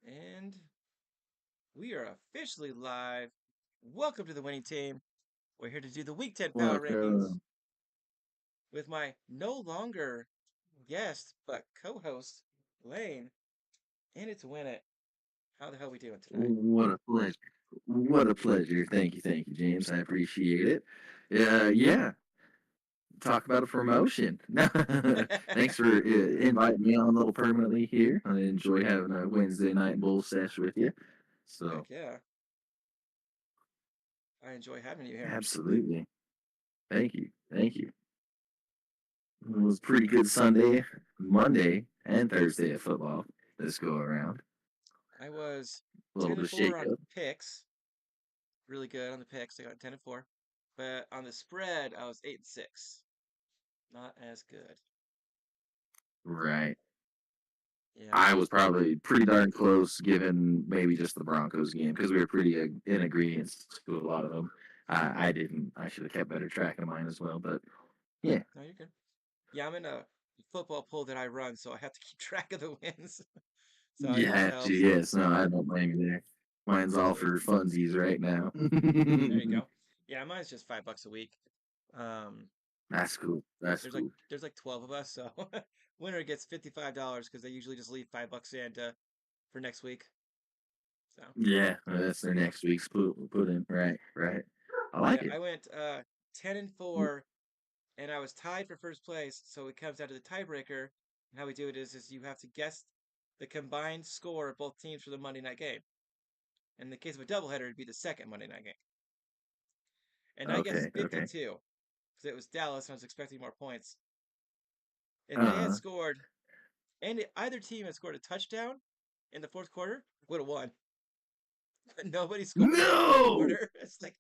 And we are officially live. Welcome to the winning team. We're here to do the Week 10 Power Rankings Welcome. with my no longer guest, but co-host, Lane. And it's Win It. How the hell are we doing tonight? What a pleasure. What a pleasure. Thank you, James. I appreciate it. Yeah, talk about a promotion. Thanks for inviting me on a little permanently here. I enjoy having a Wednesday night bull sesh with you. Heck So, yeah. I enjoy having you here. absolutely. Thank you. It was a pretty good Sunday, Monday, and Thursday of football this go around. I was A little 10 bit and of 4 shake on up. picks. Really good on the picks. I got 10 and 4. But on the spread, I was 8 and 6. Not as good. Right. Yeah. I was probably pretty darn close, given maybe just the Broncos game, because we were pretty in agreement to a lot of them. I didn't. I should have kept better track of mine as well. But yeah, No, you're good. Yeah, I'm in a football pool that I run, so I have to keep track of the wins. So it just yeah, helps. yes. No, I don't blame you there. Mine's all So for funsies right now. there you go. Yeah, mine's just $5 a week. Um, That's cool. That's there's like cool. there's like 12 of us, so winner gets $55 because they usually just leave $5 in for next week. So Yeah, that's their next week's put in. Right. I yeah, like it. I went 10 and 4, and I was tied for first place. So it comes down to the tiebreaker. And how we do it is you have to guess the combined score of both teams for the Monday night game. In the case of a doubleheader, it'd be the second Monday night game. And I guessed Okay. 52 because it was Dallas and I was expecting more points. If they had Uh scored, and either team had scored a touchdown in the fourth quarter, would have won. But nobody scored in the fourth no. quarter. It's like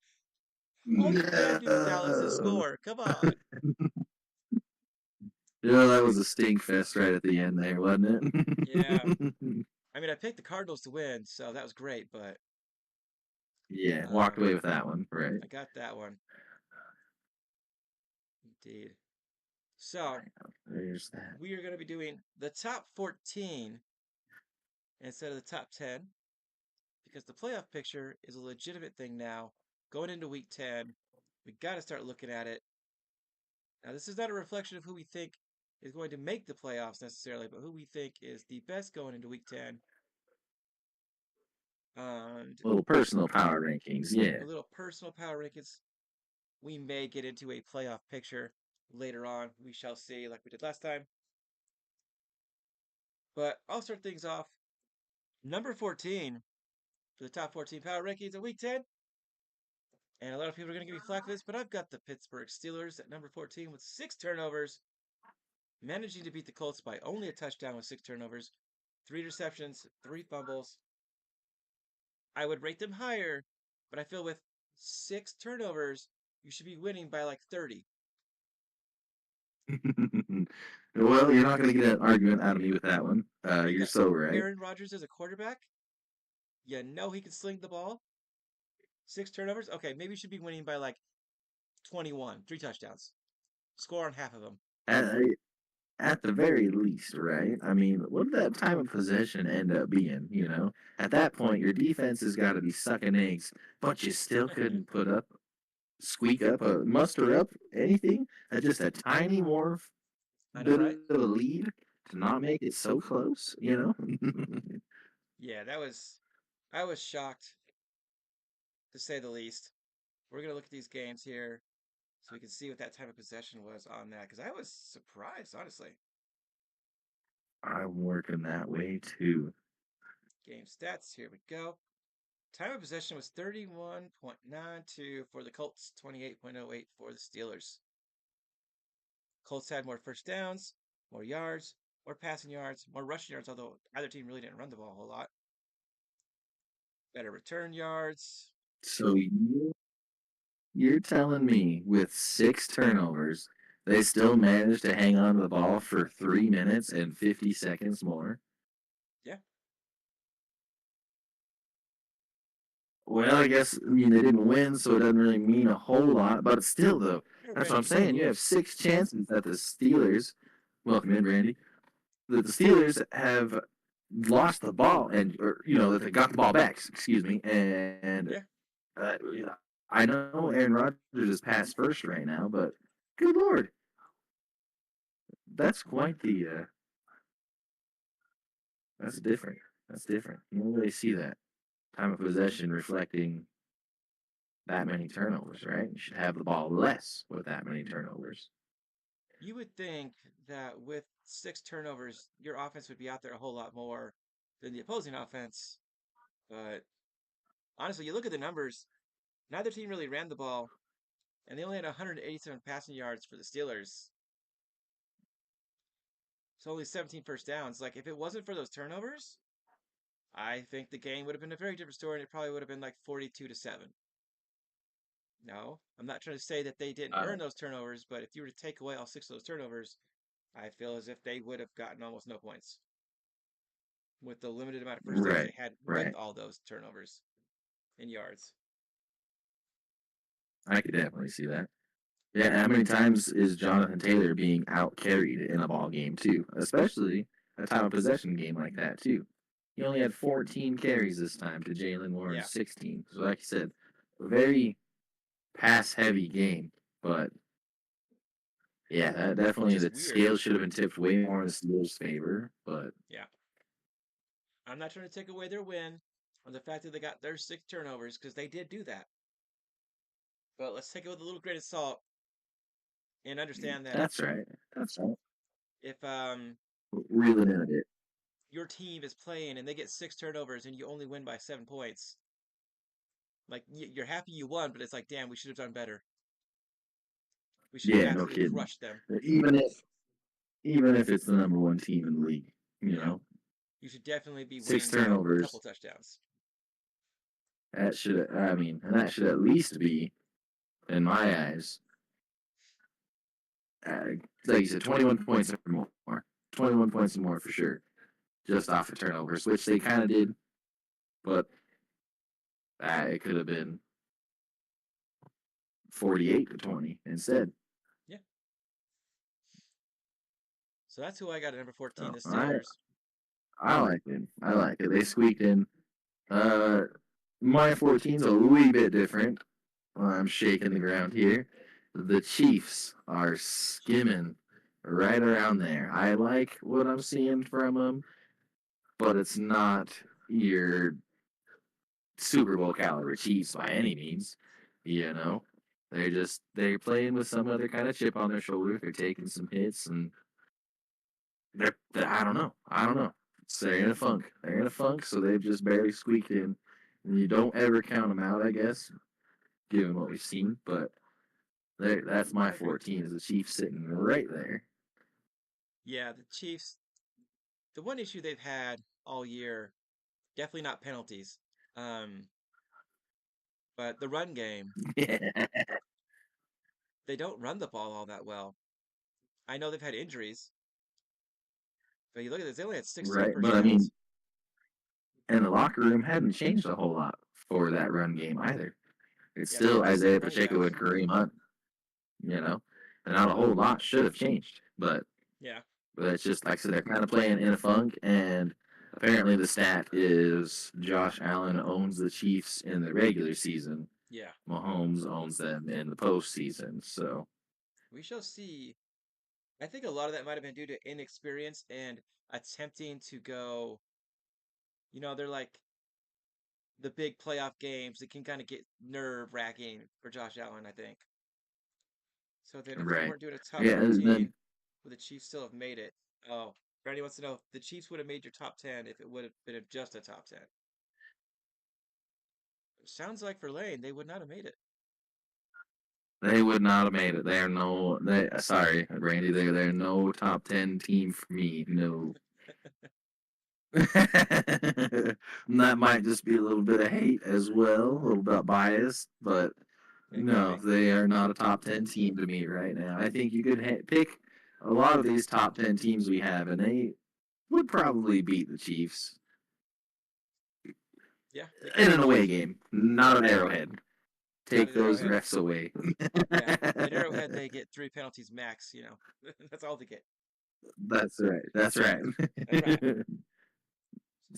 all you can do, Dallas, is No. score. Come on. Yeah, that was a stink fest right at the end there, wasn't Yeah. it? I mean, I picked the Cardinals to win, so that was great, but Yeah, walked um, away with that one, right? I got that one. Indeed. So There's that. we are going to be doing the top 14 instead of the top 10 because the playoff picture is a legitimate thing now. Going into week 10, we got to start looking at it. Now, this is not a reflection of who we think is going to make the playoffs necessarily, but who we think is the best going into week 10. And Little personal power rankings, yeah. a little personal power rankings. We may get into a playoff picture later on. We shall see, like we did last time. But I'll start things off. Number 14 for the top 14 power rankings of week 10. And a lot of people are going to give me flack for this, but I've got the Pittsburgh Steelers at number 14 with 6 turnovers, managing to beat the Colts by only a touchdown with 6 turnovers, 3 receptions, 3 fumbles. I would rate them higher, but I feel with 6 turnovers, you should be winning by like 30. Well, you're not going to get an argument out of me with that one. You You're got so right. Aaron Rodgers as a quarterback. You know he can sling the ball. 6 turnovers. Okay, maybe you should be winning by like 21, 3 touchdowns. Score on half of them. At, at the very least, right? I mean, what did that time of possession end up being? At that point, your defense has got to be sucking eggs, but you still couldn't squeak up, muster up anything at just a tiny more I know, bit right? of a lead to not make it so close? Yeah, that was. I was shocked to say the least. We're gonna look at these games here so we can see what that time of possession was on that because I was surprised, honestly. I'm working that way too. Game stats. Here we go. Time of possession was 31.92 for the Colts, 28.08 for the Steelers. Colts had more first downs, more yards, more passing yards, more rushing yards, although either team really didn't run the ball a whole lot. Better return yards. So you're telling me with 6 turnovers, they still managed to hang on to the ball for 3 minutes and 50 seconds more? Yeah. Well, I guess they didn't win, so it doesn't really mean a whole lot. But still, though, Hey, that's what I'm Randy. saying. You have 6 chances that the Steelers, welcome in, Randy, that the Steelers have lost the ball or that they got the ball back. Excuse me, and Yeah. yeah, I know Aaron Rodgers is past first right now, but good lord, that's quite the that's different. That's different. You don't really see that time of possession reflecting that many turnovers, right? You should have the ball less with that many turnovers. You would think that with 6 turnovers, your offense would be out there a whole lot more than the opposing offense. But honestly, you look at the numbers, neither team really ran the ball, and they only had 187 passing yards for the Steelers. So only 17 first downs. Like, if it wasn't for those turnovers, I think the game would have been a very different story, and it probably would have been like 42-7. No, I'm not trying to say that they didn't Uh, earn those turnovers, but if you were to take away all 6 of those turnovers, I feel as if they would have gotten almost no points with the limited amount of first downs right, they had with right. all those turnovers in yards. I could definitely see that. Yeah, how many times is Jonathan Taylor being out carried in a ball game too? Especially a time of possession game like that too. He only had 14 carries this time to Jalen Yeah, Warren's 16. So like you said, a very pass heavy game. But yeah, that which definitely is the weird. scales should have been tipped way more in the Steelers' favor. But Yeah, I'm not trying to take away their win or the fact that they got their 6 turnovers because they did do that. But let's take it with a little grain of salt and understand that that's right. That's right. if Reeling in a bit. your team is playing and they get 6 turnovers and you only win by 7 points, like you're happy you won, but it's like, damn, we should have done better. We should have Yeah, no absolutely kidding. crushed them. Even if even if it's the number one team in the league, Yeah, you should definitely be six winning by a couple turnovers. touchdowns. That should, I mean, and that should at least be, in my eyes, uh, like you said, 21 points or more. 21 points or more for sure, just off of turnovers, which they kind of did, but it could have been 48-20 instead. Yeah. So that's who I got at number 14, So the Steelers. I like it. I like it. They squeaked in. Uh, my 14's a wee bit different. I'm shaking the ground here. The Chiefs are skimming right around there. I like what I'm seeing from them, but it's not your Super Bowl caliber Chiefs by any means. You know, they're playing with some other kind of chip on their shoulder. They're taking some hits, and I don't know. I don't know. So they're in a funk. They're in a funk, so they've just barely squeaked in. And you don't ever count them out, I guess, given what we've seen. But that's my I agree. 14 is the Chiefs sitting right there. Yeah, the Chiefs, the one issue they've had all year, definitely not penalties. Um, but the run game, Yeah. they don't run the ball all that well. I know they've had injuries, but you look at this, they only had 16 Right. first But I mean, downs. and the locker room hadn't changed a whole lot for that run game either. It's Yeah, they still have the same Isaiah running Pacheco backs. and Kareem Hunt, and not a whole lot should have changed. Yeah, But it's just like I said, they're kind of playing in a funk, and apparently the stat is Josh Allen owns the Chiefs in the regular season. yeah. Mahomes owns them in the postseason. So We shall see. I think a lot of that might have been due to inexperience and attempting to go, they're like the big playoff games. It can kind of get nerve-wracking for Josh Allen, I think. So then if they right, weren't doing a top yeah, and then 14, would the Chiefs still have made it? Oh, Brandy wants to know if the Chiefs would have made your top 10 if it would have been just a top 10. Sounds like for Lane, they would not have made it. they would not have made it. Sorry, Randy, they're no top 10 team for me. No. That might just be a little bit of hate as well, a little bit biased, but It could no, be. they are not a top 10 team to me right now. I think you could pick a lot of these top 10 teams we have, and they would probably beat the Chiefs Yeah, they in could. an away game, not an Arrowhead. Not Take at those Arrowhead. refs away. Yeah, at Arrowhead they get 3 penalties max. That's all they get. That's right. That's right. That's right.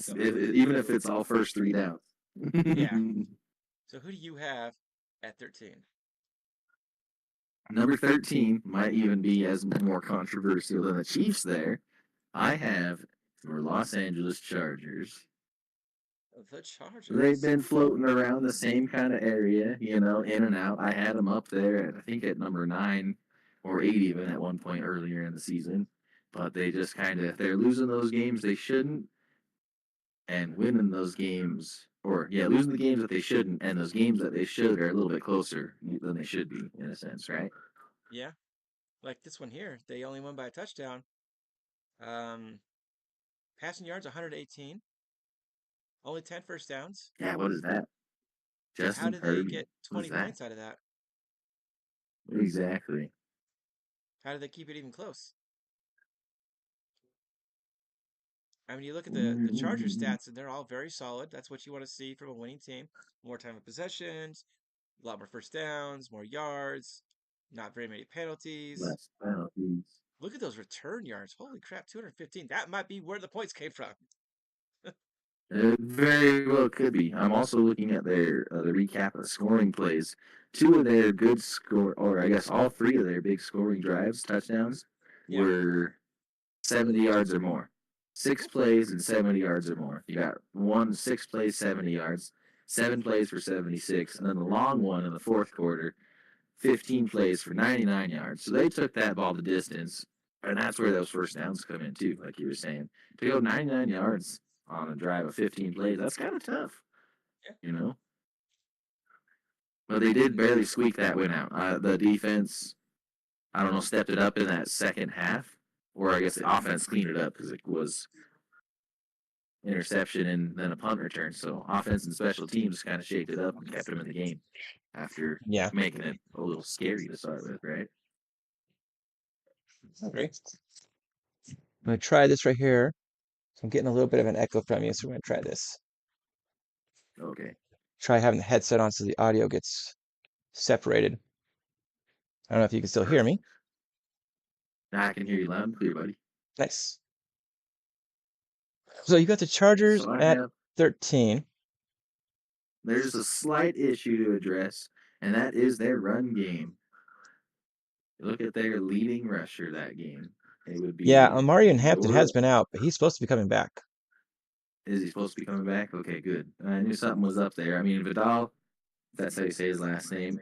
So even if it's all first three downs. yeah. So who do you have at 13? Number 13 might even be as more controversial than the Chiefs there. I have your Los Angeles Chargers. The They've Chargers. been floating around the same kind of area, in and out. I had them up there, I think, at number 9 or 8 even at one point earlier in the season. But they just kind of, if they're losing those games they shouldn't, and winning those games, losing the games that they shouldn't, and those games that they should are a little bit closer than they should be, in a sense, right? Yeah. Like this one here. They only won by a touchdown. Um, Passing yards 118. Only 10 first downs. Yeah, what is that? How Justin did they Herbert. get What is 20 that? points out of that? Exactly. How did they keep it even close? I mean, you look at the Chargers Mm-hmm. stats, and they're all very solid. That's what you want to see from a winning team. More time of possessions, a lot more first downs, more yards, not very many penalties. Less penalties. Look at those return yards. Holy crap, 215. That might be where the points came from. It very well could be. I'm also looking at their the recap of scoring plays. Two of their good score, or I guess all three of their big scoring drives, touchdowns, Yeah. were 70 yards or more. 6 plays and 70 yards or more. You got 6 plays, 70 yards, 7 plays for 76, and then the long one in the fourth quarter, 15 plays for 99 yards. So they took that ball the distance, and that's where those first downs come in too, like you were saying. To go 99 yards on a drive of 15 plays, that's kind of tough, Yeah. you know. But they did barely squeak that win out. The defense, I don't know, stepped it up in that second half, or I guess the offense cleaned it up because it was interception and then a punt return. So offense and special teams kind of shaped it up and kept them in the game after Yeah. making it a little scary to start with, right? Okay. I'm going to try this right here. So I'm getting a little bit of an echo from you, so we're going to try this. Okay. Try having the headset on so the audio gets separated. I don't know if you can still hear me. Now I can hear you loud and clear, buddy. Nice. So you got the Chargers So I at have 13. there's a slight issue to address, and that is their run game. Look at their leading rusher that game. It would Yeah, be Amarian Hampton has your. been out, but he's supposed to be coming back. Is he supposed to be coming back? Okay, good. I knew something was up there. I mean, Vidal, that's how you say his last name,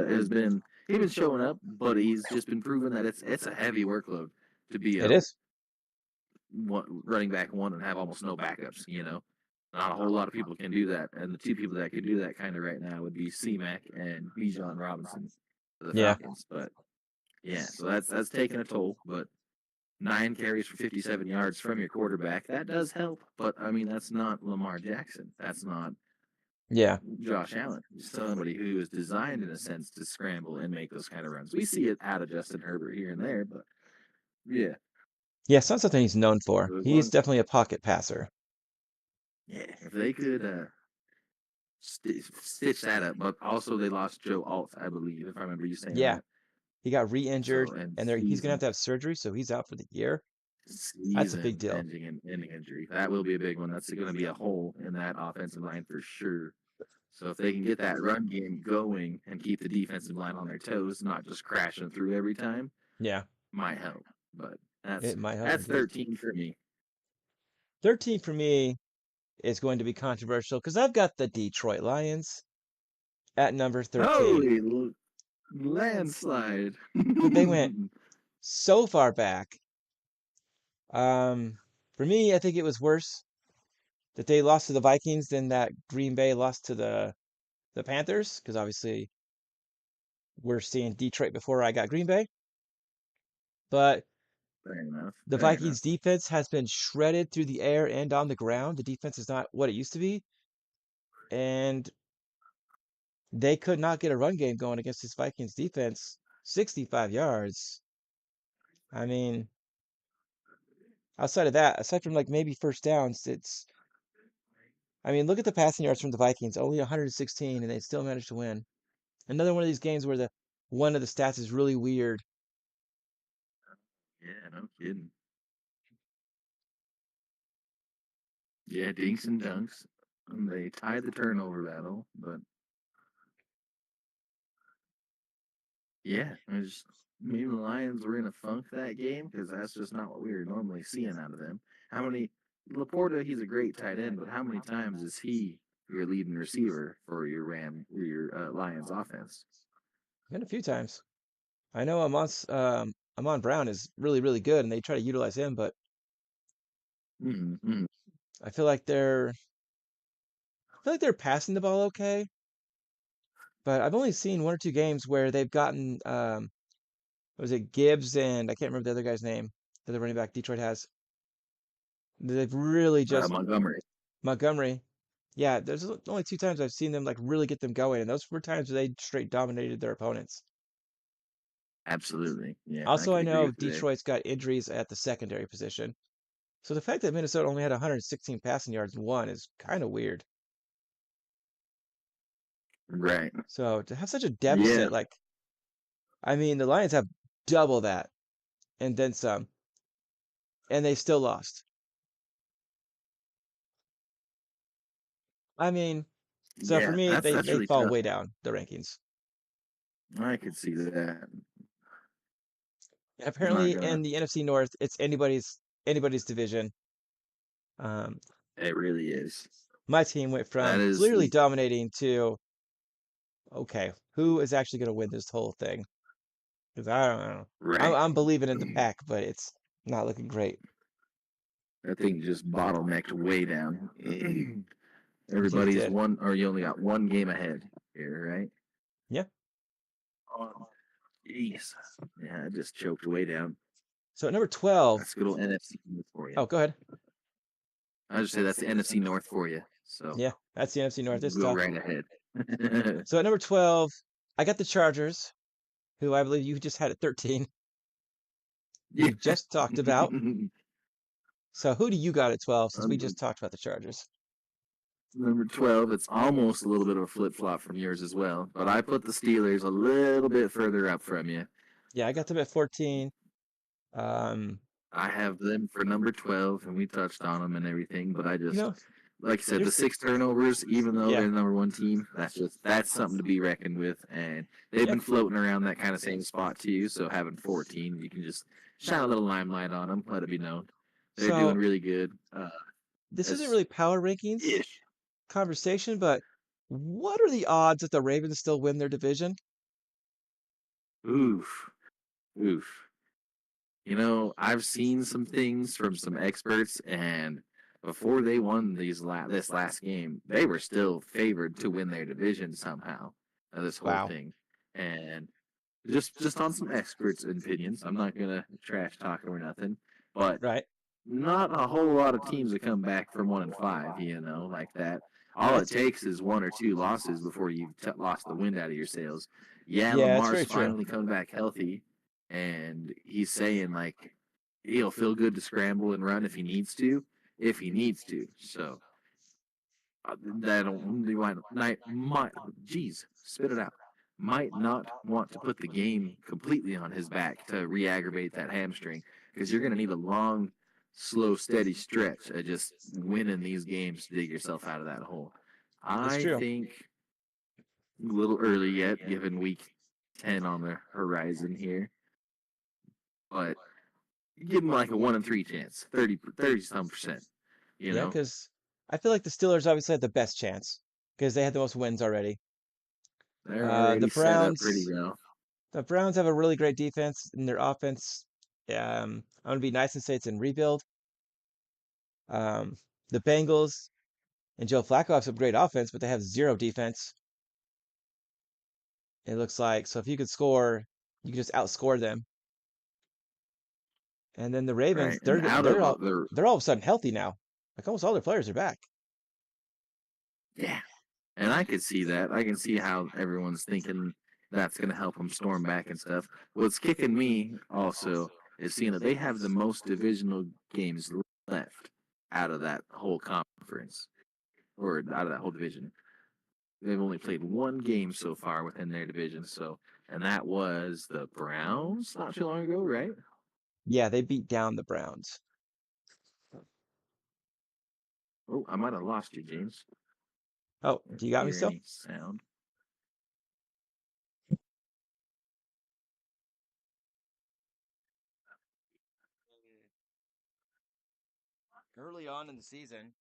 he's been showing up, but he's just been proving that it's a heavy workload to be It a is. running back one and have almost no backups. Not a whole lot of people can do that, and the two people that could do that kind of right now would be C-Mac and Bijan Robinson for the Yeah. Falcons. But yeah, so that's taking a toll. But 9 carries for 57 yards from your quarterback, that does help. But I mean, that's not Lamar Jackson. That's not Yeah. Josh Allen. Somebody who is designed in a sense to scramble and make those kind of runs. We see it out of Justin Herbert here and there, but yeah. Yeah, it's not something he's known for. So as He's long, definitely a pocket passer. yeah, if they could stitch that up, but also they lost Joe Alt, I believe, if I remember you saying Yeah, that. he got re-injured, So and and he's gonna have to have surgery, so he's out for the year. That's a big season deal. ending injury. That will be a big one. That's going to be a hole in that offensive line for sure. So if they can get that run game going and keep the defensive line on their toes, not just crashing through every time, Yeah, might help. But it might help that's indeed. 13 for me. 13 for me is going to be controversial because I've got the Detroit Lions at number 13. Holy landslide! They went so far back. For me, I think it was worse that they lost to the Vikings than that Green Bay lost to the Panthers, because obviously we're seeing Detroit before I got Green Bay. But Fair enough. the Fair enough. Vikings defense has been shredded through the air and on the ground. The defense is not what it used to be. And they could not get a run game going against this Vikings defense. 65 yards. I mean, outside of that, aside from like maybe first downs, I mean, look at the passing yards from the Vikings, only 116, and they still managed to win. Another one of these games where the one of the stats is really weird. Yeah, no kidding. Yeah, dinks and dunks. And they tied the turnover battle, but yeah, maybe the Lions were in a funk that game because that's just not what we were normally seeing out of them. How many Laporta? He's a great tight end, but how many times is he your leading receiver for your Lions offense? Been a few times. I know Amon Brown is really, really good, and they try to utilize him, but Mm-hmm. I feel like they're passing the ball okay. But I've only seen one or two games where they've gotten was it Gibbs and I can't remember the other guy's name that the running back Detroit has. They've really just Montgomery. Montgomery. Yeah, there's only two times I've seen them like really get them going, and those were times where they straight dominated their opponents. Absolutely. Yeah, I Also, I could agree know with you there. Detroit's got injuries at the secondary position. So the fact that Minnesota only had 116 passing yards and won is kind of weird. Right. So to have such a Yeah. deficit, like, I mean, the Lions have double that and then some, and they still lost. I mean, so for Yeah. me, That's they really fall tough. way down the rankings. I could see that. And I'm not apparently, gonna. in the NFC North, it's anybody's division. Um, It really is. my team went That from is clearly the dominating to okay, who is actually going to win this whole thing? Because I don't know. right. I'm believing in the pack, but it's not looking great. That thing just bottlenecked way down. It Everybody's did. one, or you only got one game ahead here, right? Yeah. Oh, jeez. Yeah, I just choked way down. So at number 12, That's good old NFC North for you. oh, go ahead. I just say that's the NFC North for you. So Yeah, that's the NFC North. It's go tough. right ahead. So at number 12, I got the Chargers, who I believe you just had at 13. Yeah. We just talked about. So who do you got at 12 since we Um, just talked about the Chargers? Number 12, it's almost a little bit of a flip flop from yours as well, but I put the Steelers a little bit further up from you. Yeah, I got them at 14. Um, I have them for number 12, and we touched on them and everything, but I you just, know, like I said, the there's 6 turnovers, even though yeah, they're the number one team, that's something to be reckoned with, and they've yeah. been floating around that kind of same spot too, so having 14, you can just shine a little limelight on them, let it be known. They're doing So really good. this isn't As really power rankings ish. conversation, but what are the odds that the Ravens still win their division? Oof. Oof. I've seen some things from some experts, and before they won this last game, they were still favored to win their division somehow. This whole Wow. thing, and just on some experts' opinions, I'm not gonna trash talk or nothing, but Right. not a whole lot of teams that come back from 1-5, like that. All it That's takes is one or two losses before you've lost the wind out of your sails. Yeah, yeah, it's Lamar's very true. finally coming back healthy, and he's saying like he'll feel good to scramble and run if he needs to. So that might, geez, spit it out. Might not want to put the game completely on his back to re-aggravate that hamstring because you're going to need a long, slow, steady stretch of just winning these games to dig yourself out of that hole. It's I true. think a little early yet, given week 10 on the horizon here, but give him like a 1 in 3 chance, 30 some percent, you Yeah, know? because I feel like the Steelers obviously had the best chance because they had the most wins already. They're The already set up pretty Browns, well. the Browns have a really great defense in their offense. I'm gonna be nice and say it's in rebuild. Um, the Bengals and Joe Flacco have some great offense, but they have zero defense. It looks like so if you could score, you could just outscore them. And then the Ravens, Right. And out of the they're all of a sudden healthy now. Like almost all their players are back. yeah, and I could see that. I can see how everyone's thinking that's going to help them storm back and stuff. What's kicking me also is seeing that they have the most divisional games left out of that whole conference or out of that whole division. They've only played one game so far within their division, and that was the Browns not too long ago, right? Yeah, they beat down the Browns. Oh, I might have lost you, James. Oh, do you got me Hear still? any sound? Early on in the season,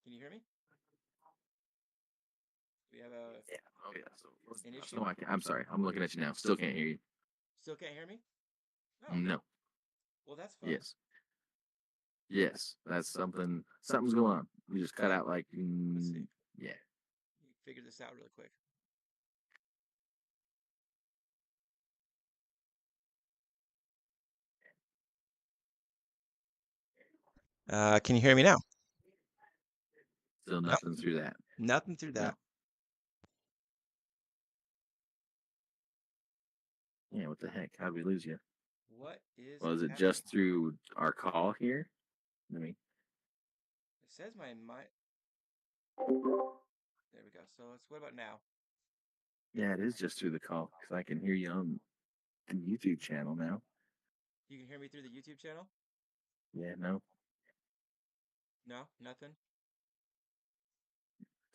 can you hear me? We have Yeah. Oh, yeah. an issue. No, I'm sorry. I'm looking at you now. Still can't hear you. Still can't hear me? Oh, No. well, that's fun. Yes. Yes. That's something. Something's going on. You just cut out like. Let's see. Yeah. Figure this out really quick. Can you hear me now? Still No, nothing through that. nothing through No. that. Yeah. What the heck? How'd we lose you? What is Was it happening? just through our call here? Let me. It says my mic. There we go. So let's. What about now? Yeah, it is just through the call because I can hear you on the YouTube channel now. You can hear me through the YouTube channel? Yeah. No. No, nothing.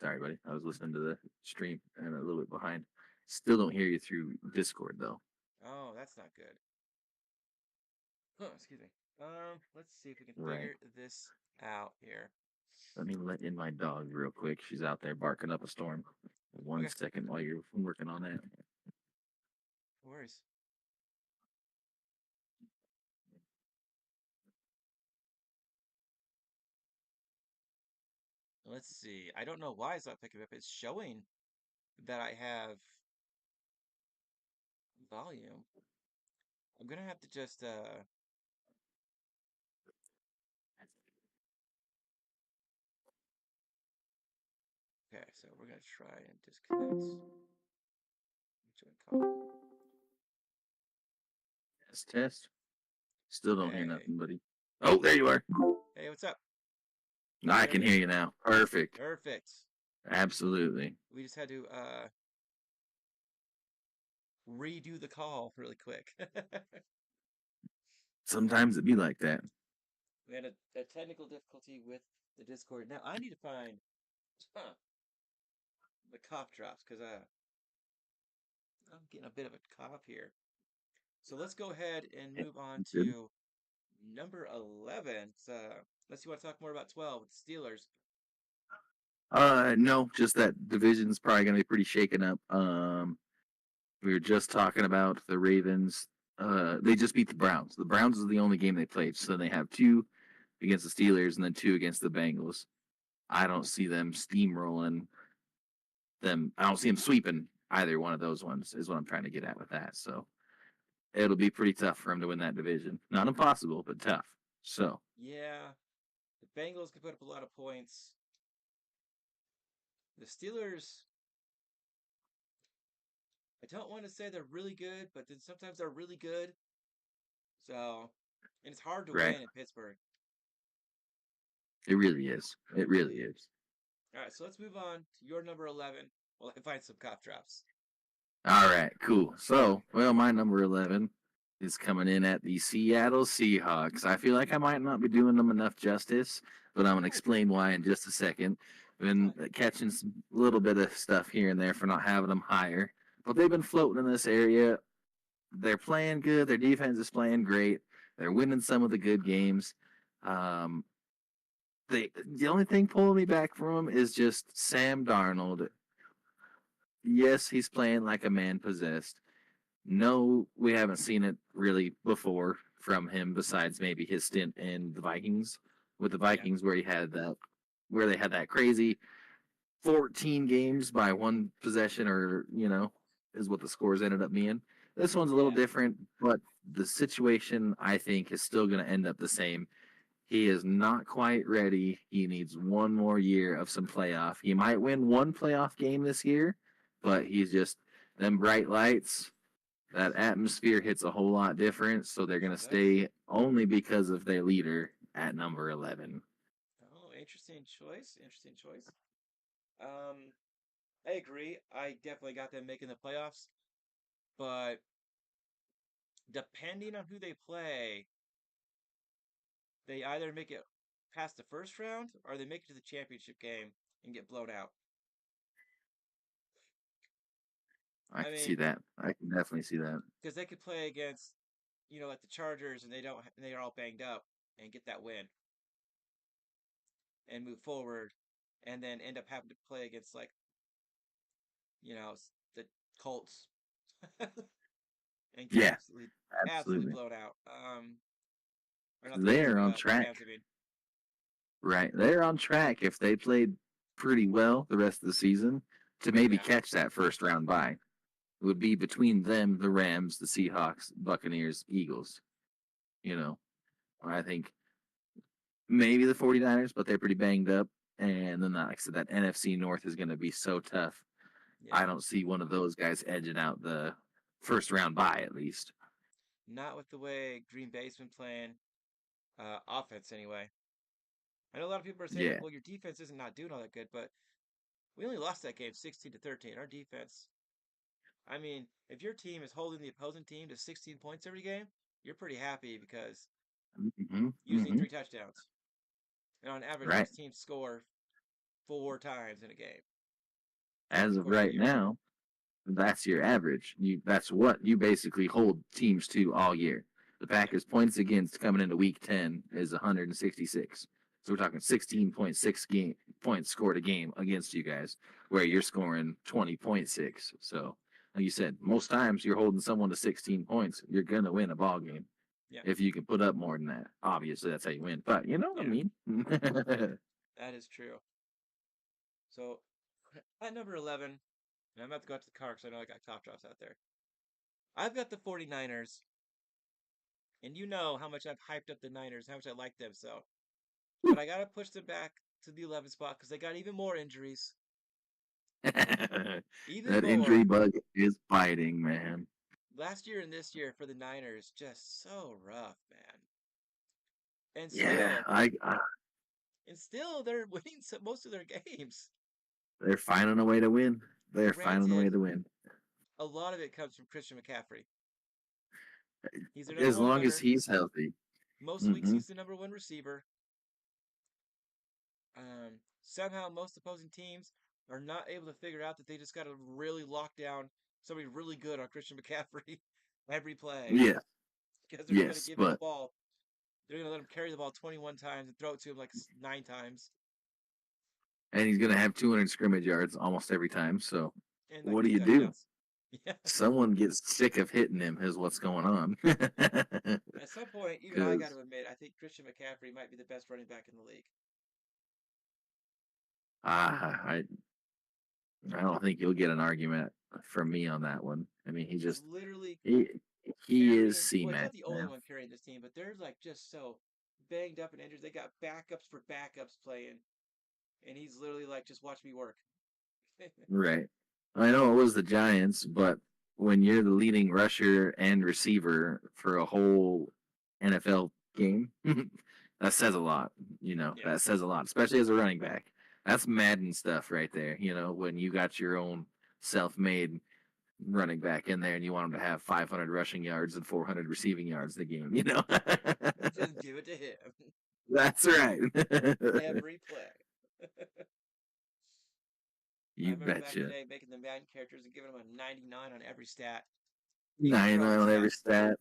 Sorry, buddy. I was listening to the stream and a little bit behind. Still don't hear you through Discord though. Oh, that's not good. Excuse me. Let's see if we can Right. figure this out here. Let me let in my dog real quick. She's out there barking up a storm. One Okay, second while you're working on that. no worries. Let's see. I don't know why it's not picking up. It's showing that I have volume. I'm gonna have to just okay, so we're gonna try and disconnect. Join call. Test, test. Still don't hear Hey. nothing, buddy. Oh, there you are. Hey, what's up? No, Can you I hear can me? hear you now. Perfect. Perfect. Absolutely. We just had to redo the call really quick. Sometimes it be like that. We had a technical difficulty with the Discord. Now I need to find huh, the cough drops because I'm getting a bit of a cough here. So let's go ahead and Yeah, move on good. to number 11. Unless you want to talk more about 12 with the Steelers. No, just that division's probably gonna be pretty shaken up. We were just talking about the Ravens. They just beat the Browns. The Browns is the only game they played, so they have two against the Steelers and then two against the Bengals. I don't see them steamrolling them. I don't see them sweeping either one of those ones. Is what I'm trying to get at with that. So it'll be pretty tough for them to win that division. Not impossible, but tough. So Yeah, the Bengals can put up a lot of points. The Steelers, I don't want to say they're really good, but then sometimes they're really good. So, and it's hard to right, win in Pittsburgh. it really is. It really is. All right, so let's move on to your number 11 while I find some cough drops. All right, cool. So, well, my number 11 is coming in at the Seattle Seahawks. I feel like I might not be doing them enough justice, but I'm going to Ooh, explain why in just a second. Been catching some little bit of stuff here and there for not having them higher, but they've been floating in this area. They're playing good. Their defense is playing great. They're winning some of the good games. Um, the only thing pulling me back from them is just Sam Darnold. Yes, he's playing like a man possessed. No, we haven't seen it really before from him besides maybe his stint in the Vikings with the yeah, Vikings where they had that crazy 14 games by one possession or, is what the scores ended up being. This one's a little yeah. different, but the situation I think is still going to end up the same. He is not quite ready. He needs one more year of some playoff. He might win one playoff game this year, but he's just them bright lights. That atmosphere hits a whole lot different, so they're going Sure to does. stay only because of their leader at number 11. Oh, interesting choice. Interesting choice. Um, I agree. I definitely got them making the playoffs, but depending on who they play, they either make it past the first round, or they make it to the championship game and get blown out. I I can see mean, that. I can definitely see that. because they could play against, like the Chargers, and they are all banged up and get that win and move forward, and then end up having to play against like the Colts and get Yeah, absolutely absolutely. blown out. Or not the Colts, They're on the track. Rams. I mean, Right. They're on track if they played pretty well the rest of the season to maybe yeah, catch that first round bye. It would be between them, the Rams, the Seahawks, Buccaneers, Eagles. You know, I think maybe the 49ers, but they're pretty banged up. And then, like I said, that NFC North is going to be so tough. I yeah. don't see one of those guys edging out the first round bye, at least. Not with the way Green Bay's been playing, offense anyway. I know a lot of people are saying like, Yeah. well, your defense isn't not doing all that good, but we only lost that game 16-13. Our defense, I mean, if your team is holding the opposing team to 16 points every game, you're pretty happy because Hmm. usually Hmm. 3 touchdowns. And on average, Right. most teams score 4 times in a game, As of according to right ERA. now, that's your average. That's what you basically hold teams to all year. The Yeah, Packers' points against coming into Week 10 is 166. So we're talking 16.6 points scored a game against you guys, where yeah, you're scoring 20.6. So, like you said, most times you're holding someone to 16 points, you're gonna win a ball game. yeah, If you can put up more than that, obviously that's how you win. But you know what I yeah. mean? That is true. So at number 11, and I'm about to go out to the car because I know I got cough drops out there. I've got the 49ers, and you know how much I've hyped up the Niners, how much I like them. So, but I gotta push them back to the 11th spot because they got even more injuries, That even injury more. bug is biting, man. Last year and this year for the Niners, just so rough, man. And Yeah, still, they're winning most of their games. they're finding a way to win. They're finding a way Granted, to win. a lot of it comes from Christian McCaffrey. He's their number As one long as runner. he's healthy. Most weeks, Hmm. he's the number one receiver. Somehow, most opposing teams are not able to figure out that they just got to really lock down somebody really good on Christian McCaffrey every play Yeah, because they're going to yes, give him the but ball. They're going to let him carry the ball 21 times and throw it to him like 9 times and he's gonna have 200 scrimmage yards almost every time. So and like what two do? touchdowns. Yeah. Someone gets sick of hitting him, is what's going on. At some point, even I got Because to admit, I think Christian McCaffrey might be the best running back in the league. I I don't think you'll get an argument from me on that one. I mean, He's literally he he is carrying. C Well, he's man, not the only man. one carrying this team, but they're like just so banged up and injured. They got backups for backups playing, and he's literally like, just watch me work. Right. I know it was the Giants, but when you're the leading rusher and receiver for a whole NFL game, that says a lot. Yeah, That says a lot, especially as a running back. That's Madden stuff right there. When you got your own self-made running back in there and you want him to have 500 rushing yards and 400 receiving yards the game. just give it to him That's right. every play. I You remember back in the betcha. day making the Madden characters and giving them a 99 on every stat, even 99 throwing on every stats. stat.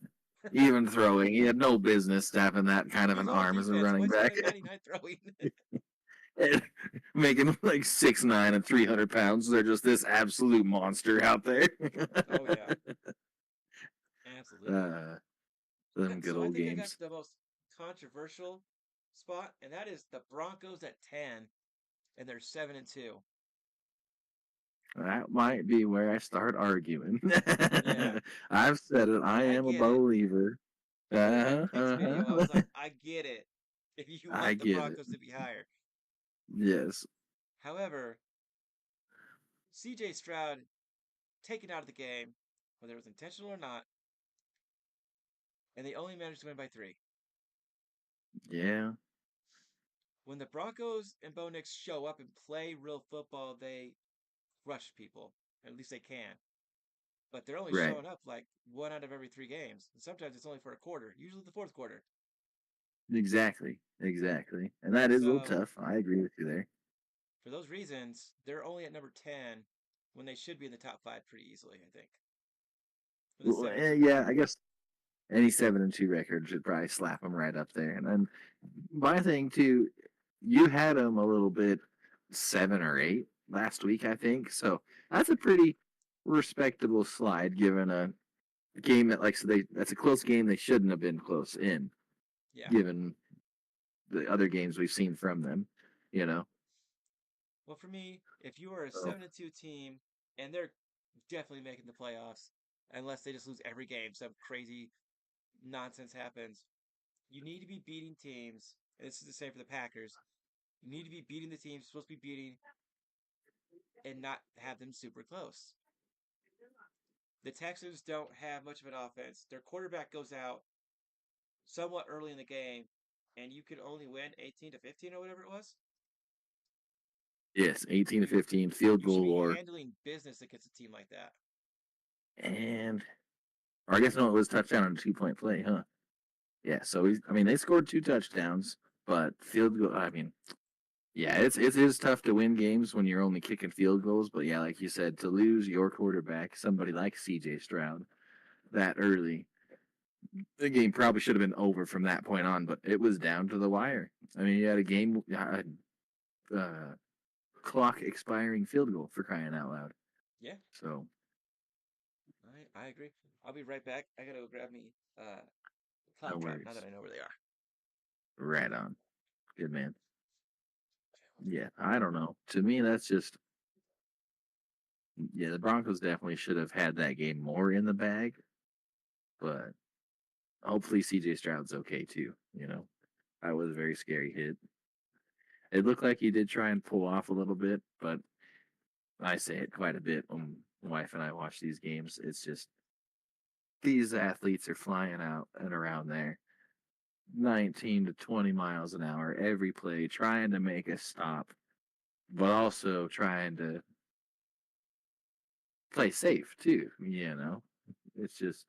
Even throwing. He had no business having that kind of He's an on arm as a defense. Why running is he back. only 99 throwing? And making him like 6'9" and 300 pounds. They're just this absolute monster out there. Oh yeah, absolutely. uh, them good So I old think I got games. the most controversial spot, and that is the Broncos at 10, and they're 7-2. That might be where I start arguing. Yeah, I've said it. I and I am a get it. believer. When I had Pitt's video, I was Uh-huh. like, I get it. If you I want the get it. Broncos to be higher. Yes. However, CJ Stroud taken out of the game, whether it was intentional or not, and they only managed to win by 3. Yeah. When the Broncos and Bo Nix show up and play real football, they crush people. At least they can. But they're only Right. showing up like 1 out of every 3 games. And sometimes it's only for a quarter, usually the fourth quarter. Exactly. Exactly. And that is a little So tough. I agree with you there. for those reasons, they're only at number 10 when they should be in the top five pretty easily, I think. With a Well, 7-2 yeah, record. I guess any 7-2 record should probably slap them right up there. And then my thing too, you had them a little bit 7 or 8 last week, I think. So that's a pretty respectable slide given a game that like so that's a close game they shouldn't have been close in, Yeah. given the other games we've seen from them, you know. Well, for me, if you are a So 7-2 team, and they're definitely making the playoffs, unless they just lose every game, some crazy nonsense happens, you need to be beating teams, and this is the same for the Packers. You need to be beating the teams you're supposed to be beating and not have them super close. The Texans don't have much of an offense. Their quarterback goes out somewhat early in the game, and you could only win 18-15 or whatever it was. yes, 18-15 field You should goal be or handling business against a team like that. and or I guess no, it was touchdown on a 2 point play, huh? Yeah, so I mean they scored 2 touchdowns, but field goal. I mean, yeah, it is tough to win games when you're only kicking field goals. But yeah, like you said, to lose your quarterback, somebody like C.J. Stroud, that early, the game probably should have been over from that point on. But it was down to the wire. I mean, you had a game clock expiring field goal for crying out loud. Yeah, So I agree. I'll be right back. I gotta go grab me no Claptrap now that worries. I know where they are. Right on. Good man. Yeah, I don't know. To me, that's just yeah. The Broncos definitely should have had that game more in the bag, but hopefully C.J. Stroud's okay too. You know, that was a very scary hit. It looked like he did try and pull off a little bit, but I say it quite a bit when my wife and I watch these games. It's just these athletes are flying out and around there, 19 to 20 miles an hour every play, trying to make a stop, but also trying to play safe too. You know, it's just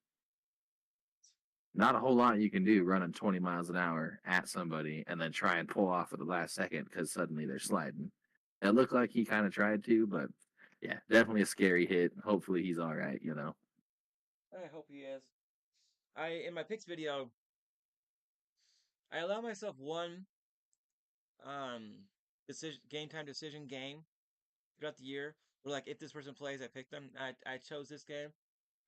not a whole lot you can do running 20 miles an hour at somebody and then try and pull off at the last second because suddenly they're sliding. It looked like he kind of tried to, but yeah, definitely a scary hit. Hopefully he's all right, you know. I hope he is. In my picks video, I allow myself one decision game time decision game throughout the year. Where like if this person plays, I pick them. I chose this game.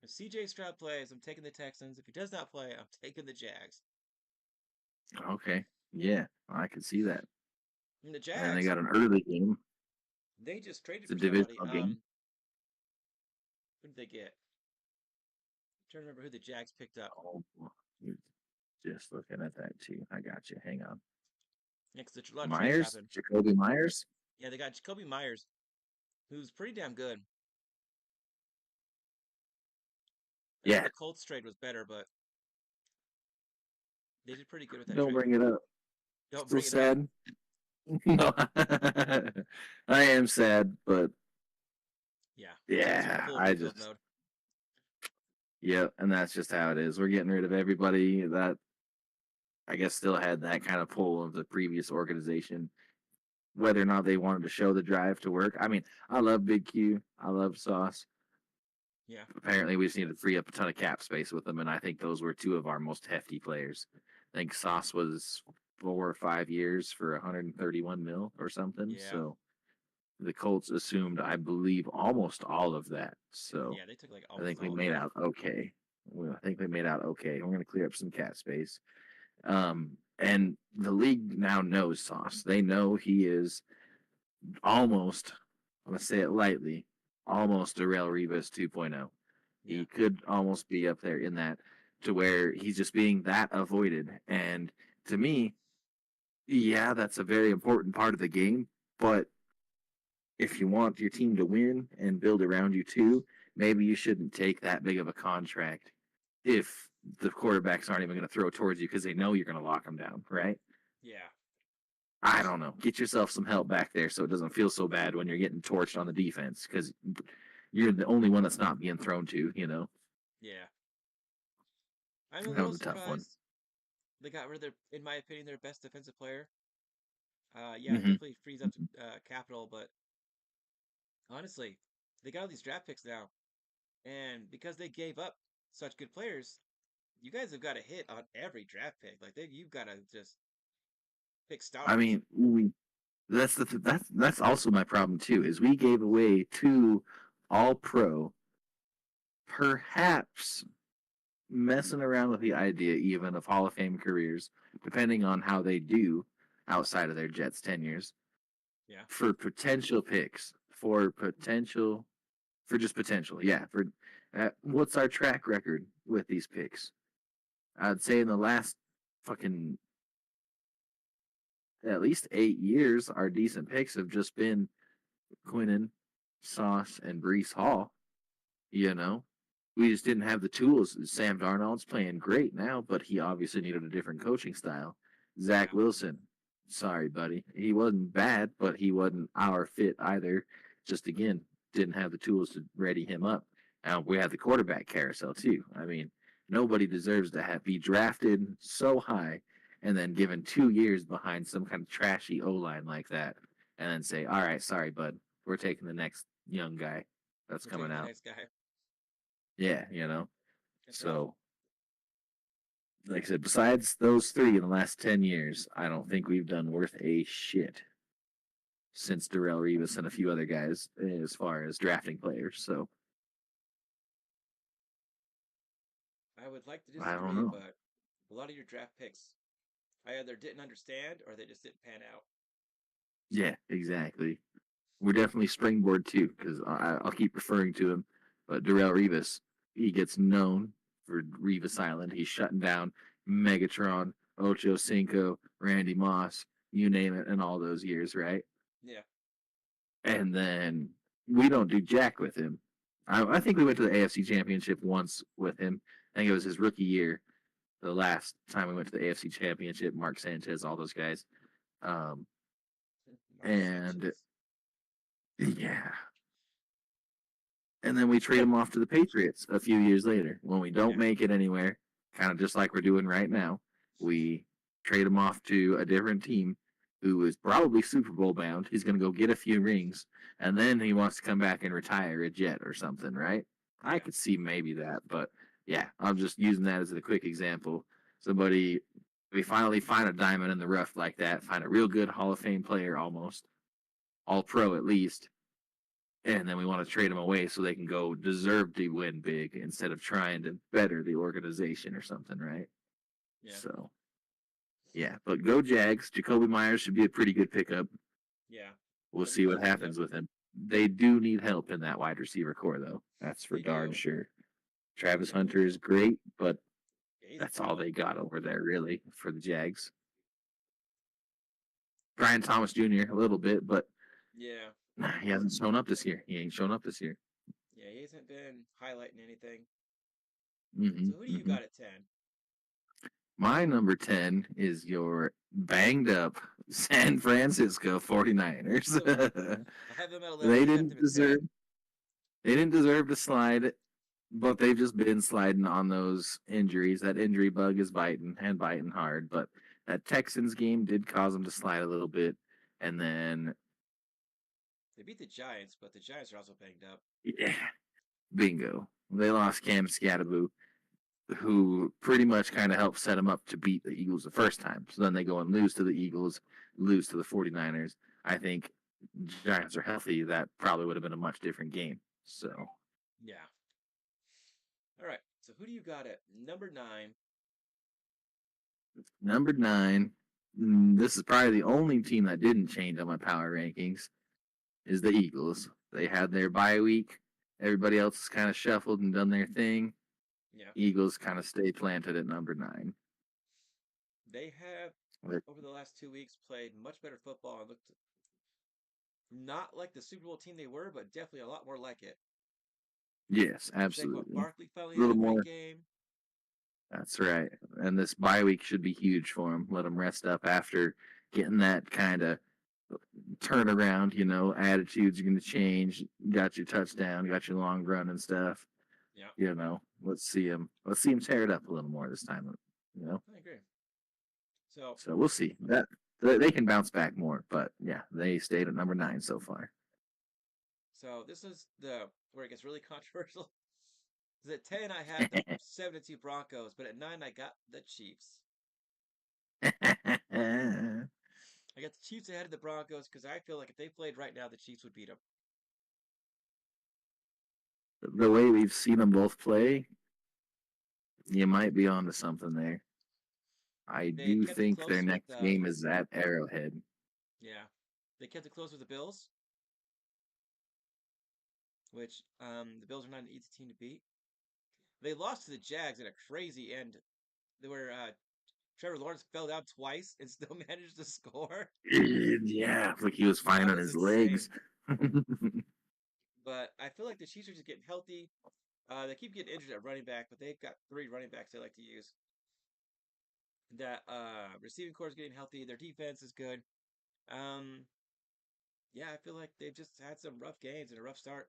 If CJ Stroud plays, I'm taking the Texans. If he does not play, I'm taking the Jags. Okay. Yeah, I can see that. And the And they Jags, got an early game. they just traded It's a for somebody. divisional game. Who did they get? I'm trying to remember who the Jags picked up. Oh, just looking at that too. I got you. Hang on. Yeah, because a lot of trades Myers, happened. Jacoby Myers. Yeah, they got Jacoby Myers, who's pretty damn good. I think Yeah, the Colts trade was better, but they did pretty good with that don't trade. bring it up. Don't Still bring it up. sad. No, I am sad, but Yeah, Jags are yeah, full I rebuild just mode. yeah, and that's just how it is. We're getting rid of everybody that I guess still had that kind of pull of the previous organization, whether or not they wanted to show the drive to work. I mean, I love Big Q, I love Sauce. Yeah, Apparently, we just need to free up a ton of cap space with them, and I think those were two of our most hefty players. I think Sauce was 4 or 5 years for 131 mil or something. yeah, So the Colts assumed, I believe, almost all of that. So yeah. They took like I almost think we all of made that. out okay. Well, I think we made out okay. We're going to clear up some cap space. And the league now knows Sauce. They know he is almost, I'm going to say it lightly, almost Darrelle Revis 2.0. Yeah, He could almost be up there in that to where he's just being that avoided. And to me, yeah, that's a very important part of the game. But if you want your team to win and build around you too, maybe you shouldn't take that big of a contract if the quarterbacks aren't even going to throw towards you because they know you're going to lock them down, right? yeah. I don't know. Get yourself some help back there so it doesn't feel so bad when you're getting torched on the defense because you're the only one that's not being thrown to, you know? Yeah. I'm a That little was a tough one. surprised they got rid of in my opinion, their best defensive player. Yeah, it Hmm. definitely frees up capital, but honestly, they got all these draft picks now, and because they gave up such good players, you guys have got to hit on every draft pick. Like you've got to just pick I stars. mean, that's also my problem too. Is we gave away two All Pro, perhaps messing around with the idea even of Hall of Fame careers, depending on how they do outside of their Jets tenures, Yeah, for potential picks, for just potential, yeah. For what's our track record with these picks? I'd say in the last fucking at least 8 years, our decent picks have just been Quinnen, Sauce, and Brees Hall. You know, we just didn't have the tools. Sam Darnold's playing great now, but he obviously needed a different coaching style. Zach yeah, Wilson, sorry, buddy. He wasn't bad, but he wasn't our fit either. Just again, didn't have the tools to ready him up. And we had the quarterback carousel too. I mean, nobody deserves to be drafted so high and then given 2 years behind some kind of trashy O line like that, and then say, "All right, sorry, bud, we're taking the next young guy that's we're coming taking the out." next guy. Yeah, you know. It's rough. So, like I said, besides those three in the last 10 years, I don't think we've done worth a shit since Darrell Revis and a few other guys as far as drafting players. So I would like to I don't disagree, know. but a lot of your draft picks, I either didn't understand or they just didn't pan out. Yeah, exactly. We're definitely springboard too, because I'll keep referring to him. But Darrell Revis, he gets known for Revis Island. He's shutting down Megatron, Ocho Cinco, Randy Moss, you name it, in all those years, right? Yeah, And then we don't do jack with him. I think we went to the AFC Championship once with him. I think it was his rookie year, the last time we went to the AFC Championship. Mark Sanchez, all those guys. Um, Mark and Sanchez. yeah, and then we trade him off to the Patriots a few years later when we don't Yeah, make it anywhere, kind of just like we're doing right now. We trade him off to a different team who is probably Super Bowl bound. He's going to go get a few rings, and then he wants to come back and retire a Jet or something, right? I yeah, could see maybe that, but yeah, I'm just using that as a quick example. Somebody, we finally find a diamond in the rough like that, find a real good Hall of Fame player almost, all pro at least, and then we want to trade them away so they can go deserve to win big instead of trying to better the organization or something, right? yeah, So yeah, but go Jags. Jacoby Myers should be a pretty good pickup. yeah. We'll That'd be see a what good pickup. happens with him. They do need help in that wide receiver core, though. That's for They darn do. sure. Travis Hunter is great, but Yeah, he's a that's all dog. they got over there, really, for the Jags. Brian Thomas Jr. a little bit, but Yeah, he hasn't shown up this year. He ain't shown up this year. yeah, he hasn't been highlighting anything. Mm-hmm, So who do you mm-hmm. got at 10? My number 10 is your banged up San Francisco 49ers. So I have them at 11. they You got didn't them at deserve 10. they didn't deserve to slide, but they've just been sliding on those injuries. That injury bug is biting and biting hard, but that Texans game did cause them to slide a little bit. And then They beat the Giants, but the Giants are also banged up. yeah, bingo. They lost Cam Scattaboo, who pretty much kind of helped set them up to beat the Eagles the first time. So then they go and lose to the Eagles, lose to the 49ers. I think Giants are healthy. That probably would have been a much different game. So, Yeah. All right. So who do you got at number 9? number 9, this is probably the only team that didn't change on my power rankings, is the Eagles. They had their bye week. Everybody else has kind of shuffled and done their thing. Yeah. Eagles kind of stay planted at number 9. They have, over the last 2 weeks, played much better football and looked not like the Super Bowl team they were, but definitely a lot more like it. Yes, Saquon absolutely. Barkley finally A had little a great more. game. That's right. And this bye week should be huge for them. Let them rest up after getting that kind of turnaround. Attitudes are going to change. Got your touchdown, got your long run and stuff. Yeah, Let's see him. Let's see him tear it up a little more this time. You know. I agree. So, So we'll see. That they can bounce back more, but yeah, they stayed at number 9 so far. so this is the where it gets really controversial. Because at 10 I had the 7-2 Broncos, but at 9 I got the Chiefs. I got the Chiefs ahead of the Broncos because I feel like if they played right now, the Chiefs would beat them. The way we've seen them both play, you might be onto something there. I They do kept it think their close with next game is at Arrowhead. yeah, they kept it close with the Bills, which the Bills are not an easy team to beat. They lost to the Jags at a crazy end. They were Trevor Lawrence fell down twice and still managed to score. Yeah, like he was fine That on was his insane. legs. But I feel like the Chiefs are just getting healthy. They keep getting injured at running back, but they've got 3 running backs they like to use. That receiving core is getting healthy. Their defense is good. Um, yeah, I feel like they've just had some rough games and a rough start.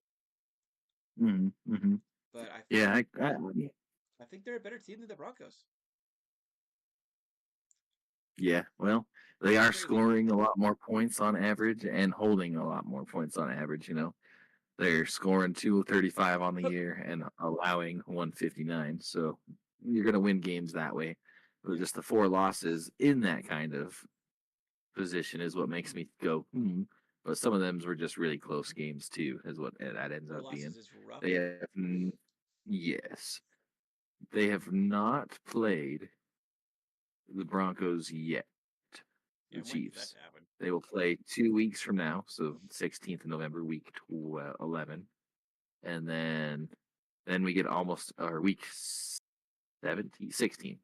Mm-hmm. But I feel Yeah, like I think they're a better team than the Broncos. yeah. Well, they It's are crazy. scoring a lot more points on average and holding a lot more points on average. They're scoring 235 on the year and allowing 159. So you're going to win games that way. But Yeah. just the 4 losses in that kind of position is what makes me go, hmm. But some of them were just really close games too, is what that ends 4 up being. losses is rough. They have, yes, they have not played the Broncos yet. Yeah, The I'm waiting for that Chiefs. to happen. They will play 2 weeks from now, so 16th of November, week 11, and then we get almost our week 17, 16,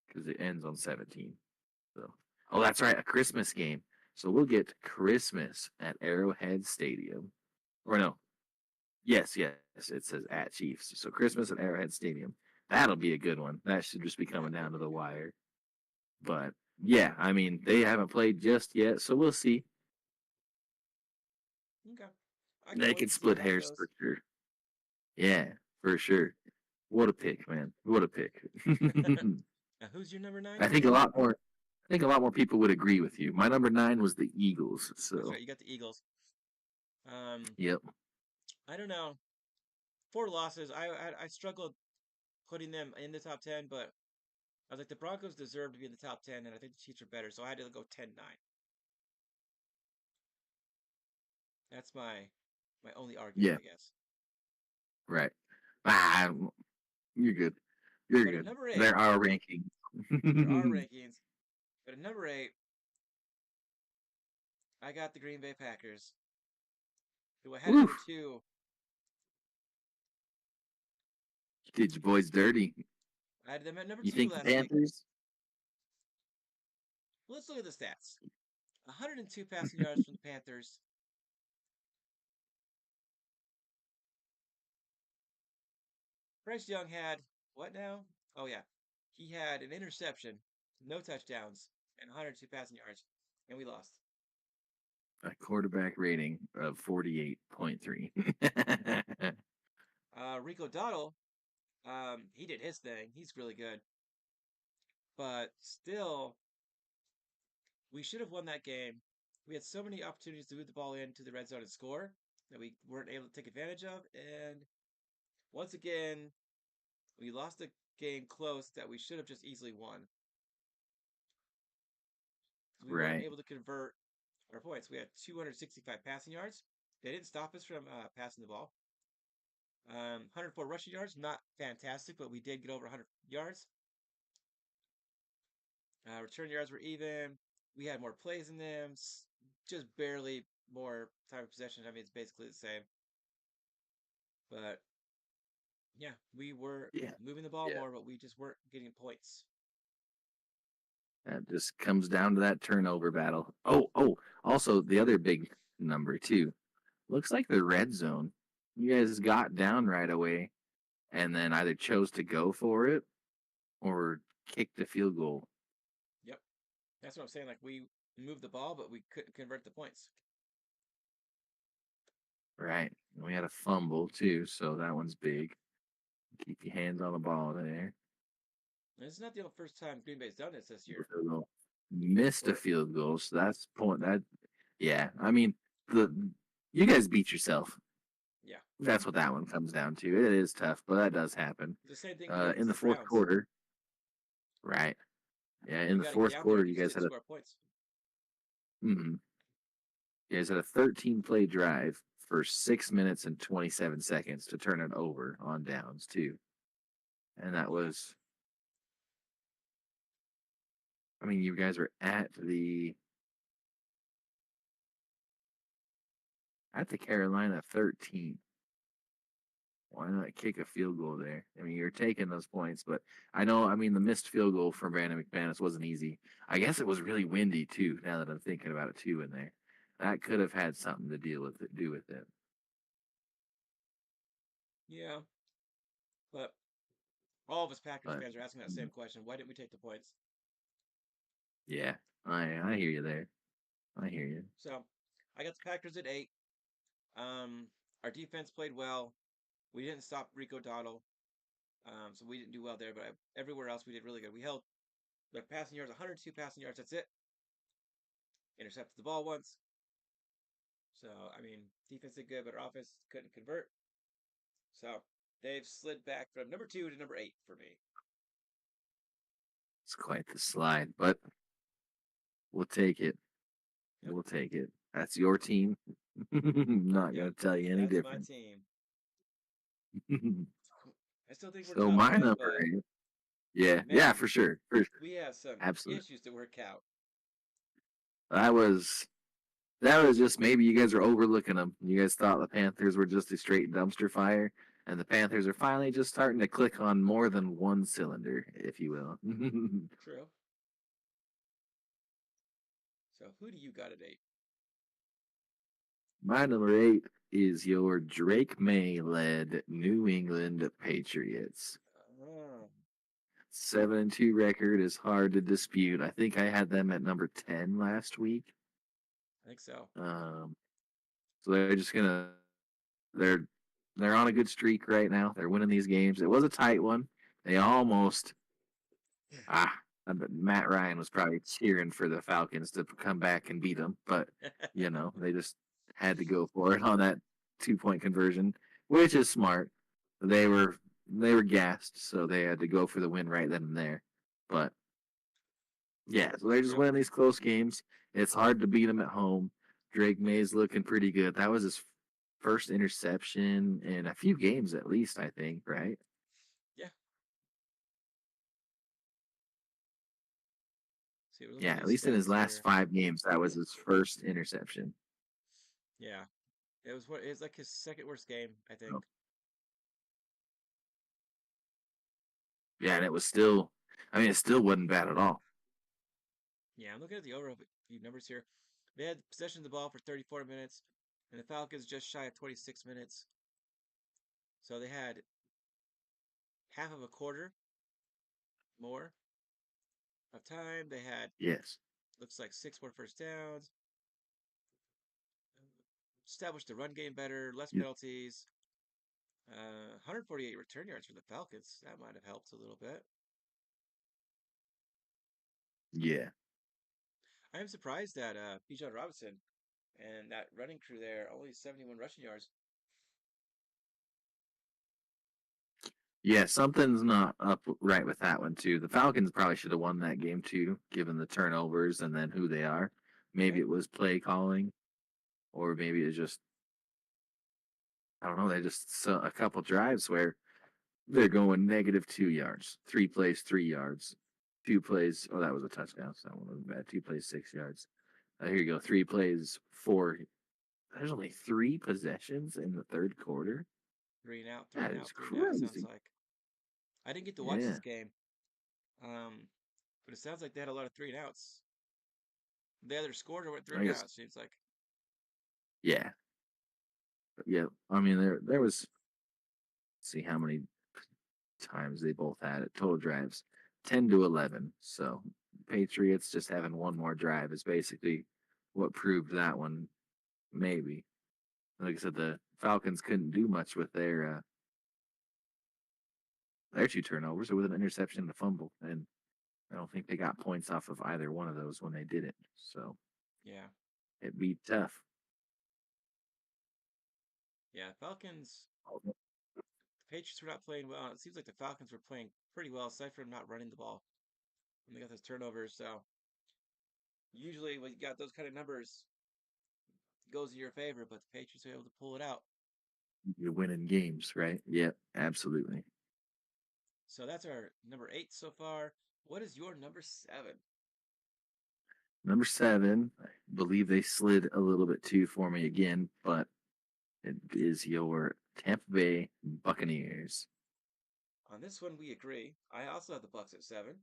because it ends on 17. So, oh, that's right, a Christmas game. So we'll get Christmas at Arrowhead Stadium, or no, yes, it says at Chiefs. So Christmas at Arrowhead Stadium. That'll be a good one. That should just be That coming will down to be the good. wire. But yeah, I mean, they haven't played just yet, so we'll see. Okay. I can't They wait could to see split how it hairs goes. for sure. Yeah, for sure. What a pick, man. What a pick. Now, who's your number 9? I think a lot more I think a lot more people would agree with you. My number 9 was the Eagles. That's So, right. You got the Eagles. yep. I don't know. 4 losses. I struggled putting them in the top 10, but I was like, the Broncos deserve to be in the top 10, and I think the Chiefs are better, so I had to go 10-9. That's my only argument, Yeah, I guess. right. Ah, you're good. You're But at good. number 8, There are rankings. there are rankings. But at number 8, I got the Green Bay Packers, who I had at number Oof. 2. Did your boys dirty? I had them at number You 2 think the last week. Panthers? Let's look at the stats. 102 passing yards from the Panthers. Bryce Young had what now? Oh yeah, he had an interception, no touchdowns, and 102 passing yards, and we lost. A quarterback rating of 48.3. Rico Dottle, he did his thing. He's really good, but still, we should have won that game. We had so many opportunities to move the ball into the red zone and score that we weren't able to take advantage of, and once again, we lost a game close that we should have just easily won. We weren't Right. able to convert our points. We had 265 passing yards. They didn't stop us from passing the ball. 104 rushing yards, not fantastic, but we did get over 100 yards. Return yards were even. We had more plays in them, just barely more time of possession. I mean, it's basically the same. But yeah, we were Yeah. moving the ball Yeah. more, but we just weren't getting points. That just comes down to that turnover battle. Oh. Also, the other big number, too. Looks like the red zone. You guys got down right away and then either chose to go for it or kicked the field goal. Yep, that's what I'm saying. Like we moved the ball, but we couldn't convert the points. Right. And we had a fumble, too, so that one's big. Keep your hands on the ball there. And it's not the first time Green Bay's done this year. missed a field goal, so that's point that. Yeah, I mean the you guys beat yourself. Yeah. That's what that one comes down to. It is tough, but that does happen. The same thing here In against the the fourth Browns. quarter, right? Yeah, in You the got to get fourth down there quarter, you because you guys didn't had a score points. mhm. You guys had a 13 play drive for 6 minutes and 27 seconds to turn it over on downs too, and that Yeah. was. I mean, you guys were at the Carolina 13. Why not kick a field goal there? I mean, you're taking those points, but I know. I mean, the missed field goal from Brandon McManus wasn't easy. I guess it was really windy too. Now that I'm thinking about it too, in there, that could have had something to do with it. Yeah. But all of us Packers But fans are asking that same question. Why didn't we take the points? yeah, I hear you there. I hear you. So I got the Packers at 8. Um, our defense played well. We didn't stop Rico Dottle. So we didn't do well there, but everywhere else we did really good. We held their passing yards, 102 passing yards. That's it. Intercepted the ball once. So, I mean, defense did good, but our offense couldn't convert. So they've slid back from number 2 to number 8 for me. It's quite the slide, but we'll take it. Yep. We'll take it. That's your team. Not Yep. gonna tell you any That's my different. team. I still think we're So top my 10, number but eight. Yeah, yeah, man, for sure, for sure, we have some absolutely. issues to work out. That was that was just maybe you guys are overlooking them. You guys thought the Panthers were just a straight dumpster fire, and the Panthers are finally just starting to click on more than one cylinder, if you will. True. So who do you got at 8? My number 8 is your Drake May led New England Patriots. Oh, 7-2 record is hard to dispute. I think I had them at number 10 last week. I think so. So they're just gonna they're they're on a good streak right now. They're winning these games. It was a tight one. They almost ah Matt Ryan was probably cheering for the Falcons to come back and beat them, but they just had to go for it on that 2 point conversion, which is smart. They were they were gassed, so they had to go for the win right then and there. But yeah, so they're just True. winning these close games. It's hard to beat them at home. Drake May's looking pretty good. That was his first interception in a few games, at least, I think, right? Yeah. See, we're looking Yeah, at at his least in his stats last here. 5 games, that was his first interception. Yeah. It was like his second worst game, I think. So, yeah, and it was still, I mean, it still wasn't bad at all. Yeah, I'm looking at the overall few numbers here. They had possession of the ball for 34 minutes, and the Falcons just shy of 26 minutes. So they had half of a quarter more of time. They had, Yes. looks like 6 more first downs, established the run game better, less Yeah. penalties, 148 return yards for the Falcons. That might have helped a little bit. Yeah. I am surprised that Bijan Robinson and that running crew there only 71 rushing yards. Yeah, something's not up right with that one, too. The Falcons probably should have won that game, too, given the turnovers and then who they are. Yeah, Maybe it was play calling, or maybe it's just, I don't know, they just saw a couple drives where they're going -2 yards, 3 plays, 3 yards, 2 plays. Oh, that was a touchdown. So that one was bad. 2 plays, 6 yards. Here you go. 3 plays, four. There's only 3 possessions in the third quarter. three and out, three That and is out, three and out. It sounds crazy. like I didn't get to watch Yeah. this game, but it sounds like they had a lot of three and outs. They either scored or went three I and guess. out. Seems like. Yeah. Yeah. I mean, there was. See how many times they both had it. Total drives, 10 to 11. So Patriots just having one more drive is basically what proved that one. Maybe. Like I said, the Falcons couldn't do much with their 2 turnovers or with an interception and a fumble. And I don't think they got points off of either one of those when they did it. So Yeah. it'd be tough. Yeah. Falcons. The Patriots were not playing well. It seems like the Falcons were playing pretty well, aside from not running the ball. And they got those turnovers. So usually when you got those kind of numbers, it goes in your favor. But the Patriots were able to pull it out. You're winning games, right? Yep, absolutely. So that's our number 8 so far. What is your number 7? Number 7, I believe they slid a little bit too for me again, but it is your Tampa Bay Buccaneers. On this one, we agree. I also have the Bucks at 7.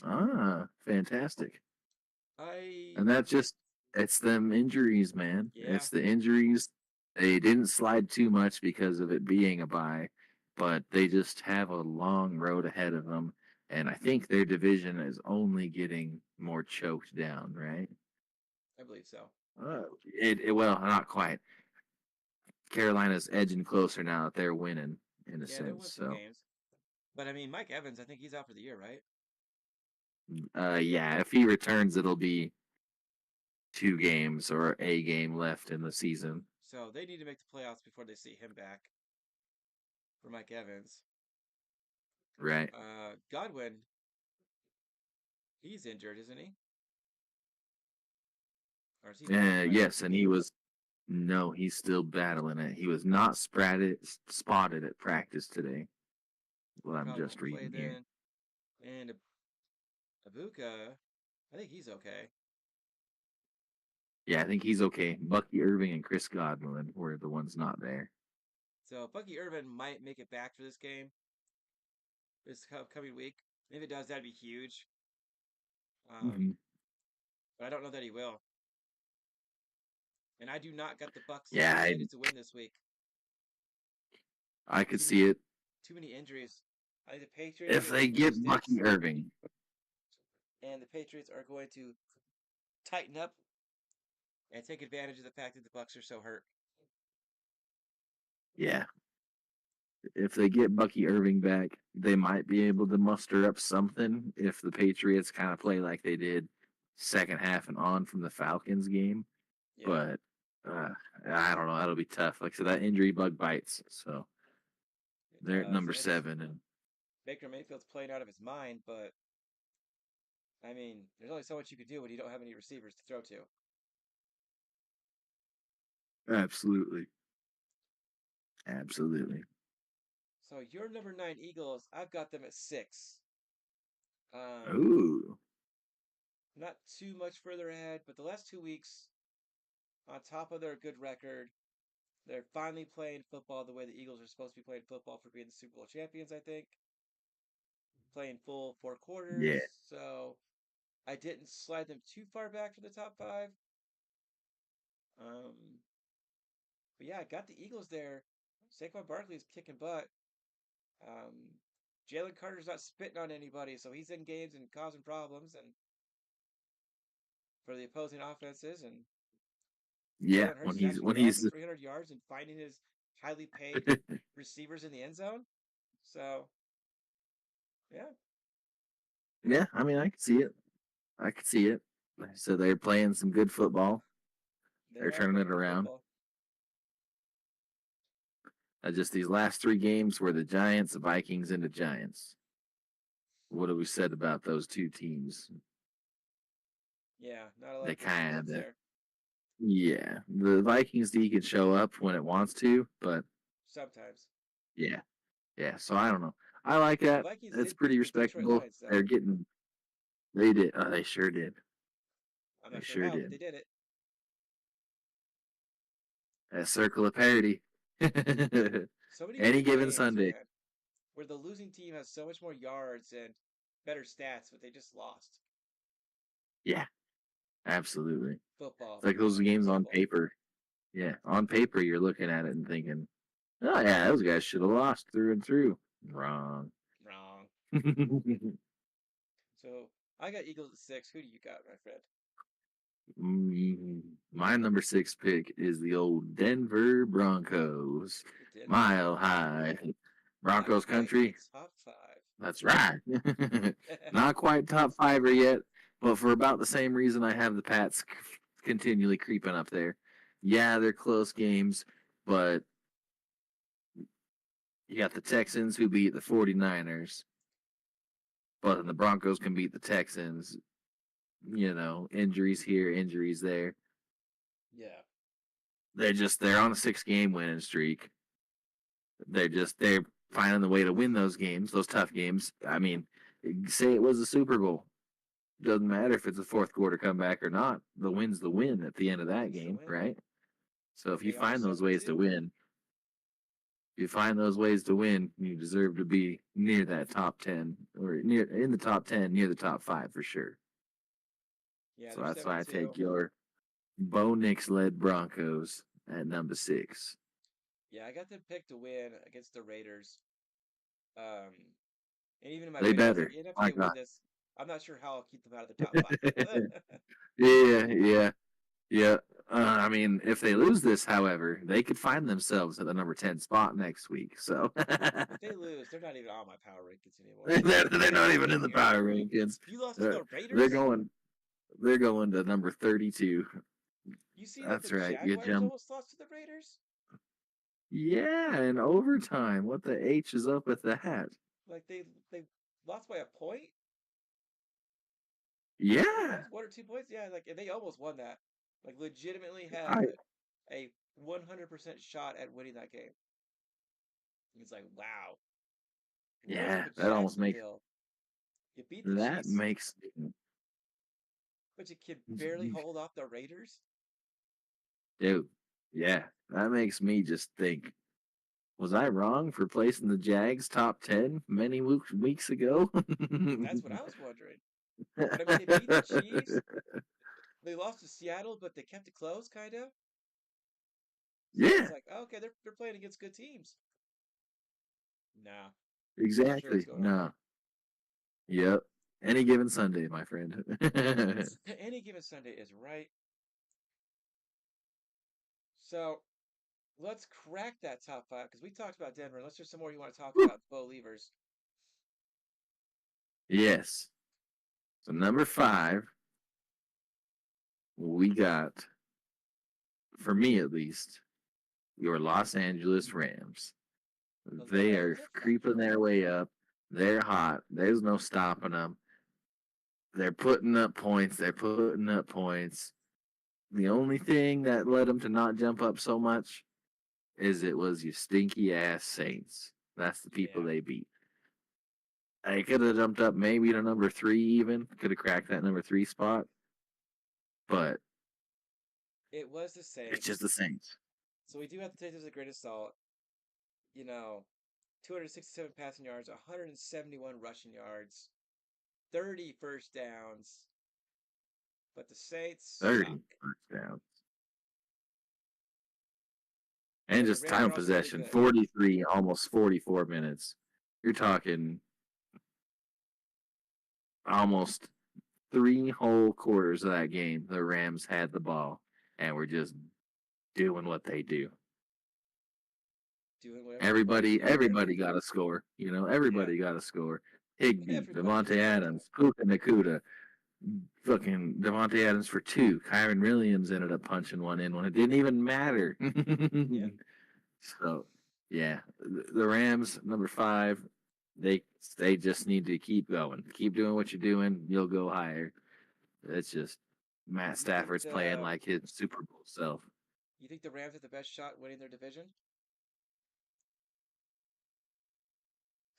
Ah, fantastic. I And that just, it's them injuries, man. Yeah, It's the injuries. They didn't slide too much because of it being a bye, but they just have a long road ahead of them. And I think their division is only getting more choked down, right? I believe so. Well, not quite. Carolina's edging closer now that they're winning in a Yeah, they sense. won some So, games. But I mean, Mike Evans, I think he's out for the year, right? yeah, if he returns, it'll be 2 games or a game left in the season. So they need to make the playoffs before they see him back for Mike Evans. Right. Godwin, he's injured, isn't he? Or is he back by now? Yes, and he was. No, he's still battling it. He was not spotted at practice today. What I'm Probably just won't play reading here. then. And Abuka, I think he's okay. Yeah, I think he's okay. Bucky Irving and Chris Godwin were the ones not there. So Bucky Irvin might make it back for this game, this coming week. If it does, that'd be huge. Mm-hmm. But I don't know that he will. And I do not got the Bucks Yeah, slated to win this week. I could see it. Too many injuries. I think the Patriots If are they going to get Bucky Irving, and the Patriots are going to tighten up and take advantage of the fact that the Bucks are so hurt. yeah. If they get Bucky Irving back, they might be able to muster up something if the Patriots kind of play like they did second half and on from the Falcons game. Yeah. But I don't know. That'll be tough. Like I said, that injury bug bites. So they're at number 7. And Baker Mayfield's playing out of his mind, but I mean, there's only so much you can do when you don't have any receivers to throw to. absolutely. Absolutely. So your number 9 Eagles, I've got them at 6. Ooh. Not too much further ahead, but the last 2 weeks, on top of their good record, they're finally playing football the way the Eagles are supposed to be playing football for being the Super Bowl champions, I think. Playing full 4 quarters. Yeah. So I didn't slide them too far back from the top 5. But yeah, I got the Eagles there. Saquon Barkley's kicking butt. Jalen Carter's not spitting on anybody, so he's in games and causing problems and for the opposing offenses. And Yeah, Jalen Hurts is actually when throwing he's for 300 yards and finding his highly paid receivers in the end zone. So, yeah. Yeah, I mean, I can see it. I can see it. So they're playing some good football. They're turning it around. Just these last 3 games were the Giants, the Vikings, and the Giants. What have we said about those 2 teams? Yeah, not a lot They of kind of there. Yeah, the Vikings D can show up when it wants to, but sometimes. Yeah, yeah. So I don't know. I like that. It's pretty respectable. Lions, They're getting. They did. They sure did. I'm not sure how, but they did it. A circle of parity. So many Any given games, Sunday. Man, where the losing team has so much more yards and better stats, but they just lost. Yeah, absolutely. Football. It's like those games on paper. Yeah, on paper you're looking at it and thinking, "Oh yeah, those guys should have lost through and through." Wrong. So I got Eagles at 6. Who do you got, my friend? My number 6 pick is the old Denver Broncos. Mile High. Broncos country. Top 5. That's right. Not quite top fiver yet, but for about the same reason I have the Pats continually creeping up there. Yeah, they're close games, but you got the Texans who beat the 49ers, but then the Broncos can beat the Texans. You know, injuries here, injuries there. Yeah. They're on a 6 game winning streak. They're finding the way to win those games, those tough games. I mean, say it was a Super Bowl. Doesn't matter if it's a fourth quarter comeback or not. The win's the win at the end of that It's the game, win. right? So if you They are find those ways to 7-2. win, you find those ways to win, you deserve to be near that top 10 or near in the top 10, near the top 5 for sure. Yeah, So they're that's why I 7-2. take your Bo Nix led Broncos at number 6. Yeah, I got them picked to win against the Raiders. Um, and even in my They bracket, I was like, better. even if My they win God. this, I'm not sure how I'll keep them out of the top five. Yeah. Yeah. I mean, if they lose this, however, they could find themselves at the number 10 spot next week. So If they lose, they're not even on my power rankings anymore. they're not even in the Here. power rankings. You lost to the They're Raiders? going to number 32. You see that the That's right. You Jaguars jump. almost lost to the Raiders? Yeah, in overtime. What the H is up with that? Like they lost by a point? They Yeah. lost 1 or 2 points? Yeah, like and they almost won that. Like legitimately had I a 100% shot at winning that game. It's like, wow. What's up yeah, with that almost makes Jacksonville? You beat the that Chiefs, makes but you can barely hold off the Raiders? dude. Yeah, that makes me just think. Was I wrong for placing the Jags top 10 many weeks ago? That's what I was wondering. But I mean, they beat the Chiefs. They lost to Seattle, but they kept it close, kind of. So I was Yeah, like, oh, okay, they're playing against good teams. Nah, not sure what's exactly. going on No. there. Yep. Any given Sunday, my friend. Any given Sunday is right. So let's crack that top five because we talked about Denver. Unless there's some more you want to talk Woo. about, Bo Leavers. Yes. So number 5, we got, for me at least, your Los Angeles Rams. The They Lambs are of creeping their way up. They're hot. There's no stopping them. They're putting up points. They're putting up points. The only thing that led them to not jump up so much is it was you stinky ass Saints. That's the people Yeah, they beat. They could have jumped up maybe to number 3 even. Could have cracked that number 3 spot. But it was the it's just the Saints. Saints. So we do have to take this with a grain of salt. You know, 267 passing yards, 171 rushing yards, 30 first downs. But the Saints 30 suck. first downs. And And the just Rams time are of also really possession, good. 43, almost 44 minutes. You're talking almost 3 whole quarters of that game. The Rams had the ball and were just doing what they do. Doing whatever the fuck they Everybody do. got a score. You know, Yeah, everybody got a score. Higby, everybody Devontae gets something. Adams, Puka Nakuda, fucking Devontae Adams for 2. Kyron Williams ended up punching one in when it didn't even matter. Yeah. So, yeah, the Rams number 5. They they just need to keep going, keep doing what you're doing. You'll go higher. It's just Matt You think Stafford's playing the like his Super Bowl self. you think the Rams have the best shot winning their division?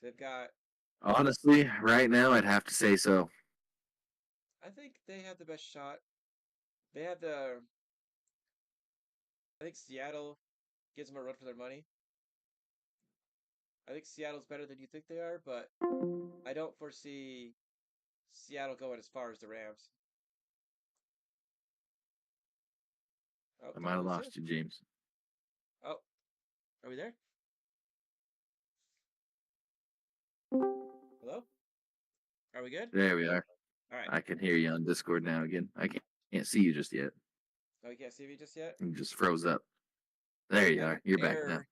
They've got Honestly, right now, I'd have to say so. I think they have the best shot. They have the I think Seattle gives them a run for their money. I think Seattle's better than you think they are, but I don't foresee Seattle going as far as the Rams. Oh, I did might we have lose you? lost you, James. Oh, are we there? Hello? Are we good? There we are. All right. I can hear you on Discord now again. I can't see you just yet. Oh, you can't see me just yet? You just froze up. I There think you I have are. an You're back now. error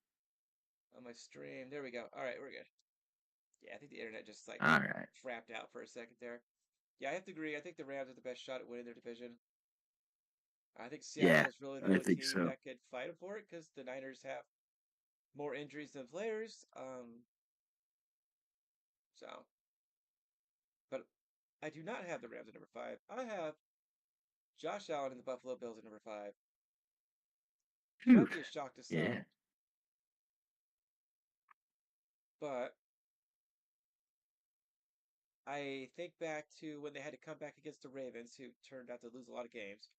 on my stream. There we go. All right, we're good. Yeah, I think the internet just like All right. crapped out for a second there. Yeah, I have to agree. I think the Rams are the best shot at winning their division. I think Yeah, Seattle is really the I only think team so. that could fight them for it because the Niners have more injuries than players. So, but I do not have the Rams at number five. I have Josh Allen and the Buffalo Bills at number five, which Phew. might be a shock to Yeah. some, but I think back to when they had to come back against the Ravens, who turned out to lose a lot of games.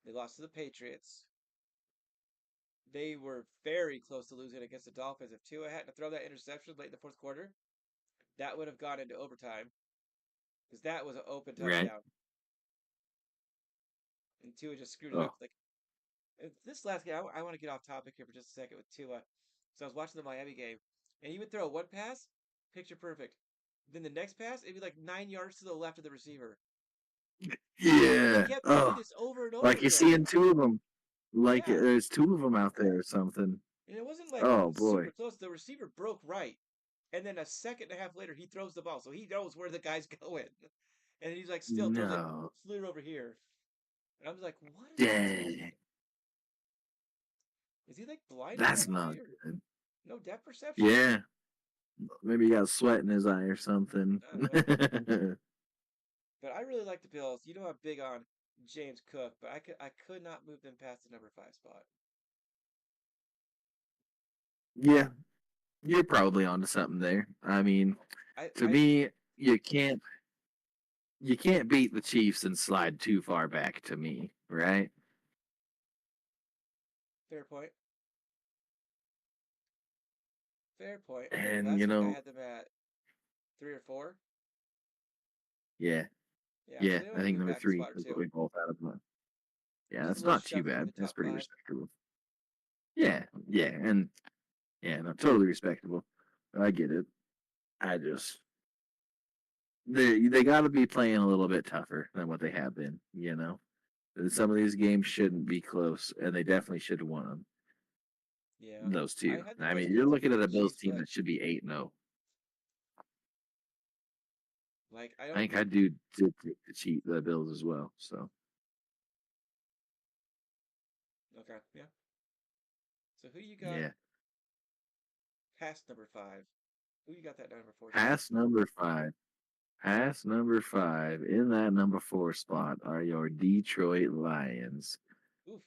They lost to the Patriots. They were very close to losing against the Dolphins. If Tua hadn't thrown that interception late in the fourth quarter, that would have gone into overtime because that was an open Right. touchdown, and Tua just screwed it Oh. up. Like this last game, I want to get off topic here for just a second with Tua. So I was watching the Miami game, and he would throw one pass, picture perfect. Then the next pass, it'd be like 9 yards to the left of the receiver. And he Yeah. kept doing Oh, this over and over like you're again. seeing two of them. Like Yeah. there's two of them out there or something. And it wasn't like Oh super boy. close. The receiver broke right. And then a second and a half later, he throws the ball. So he knows where the guy's going. And he's like, still throws it No. clear over here. And I was like, what is he Dang. doing? Is he like blind in That's one eye not or good. no depth perception? Yeah. Maybe he got sweat in his eye or something. I don't know. But I really like the Bills. You know I'm big on James Cook, but I could not move them past the number five spot. Yeah, you're probably onto something there. I mean, I, to I me, you can't beat the Chiefs and slide too far back to me, right? fair point. Fair point. And Last week I had them at three or four. yeah, Yeah, so yeah, they I only think moved number back a three spot or is what we two. both had them. Yeah, Just a that's little not too shuffling of bad. the That's top pretty five. respectable. Yeah, yeah, and yeah, no, totally respectable. I get it. I just they got to be playing a little bit tougher than what they have been. Some of these games shouldn't be close, and they definitely should have won them. Yeah. Those I two. had them I as mean, you're picks looking against at the a Bills Chiefs, team but that should be 8-0. like I I don't think I do did take the Bills as well. So okay, yeah. So who you got yeah, past number five? Who you got that number four spot? pass number five. Pass number five in that number four spot are your Detroit Lions. Oof.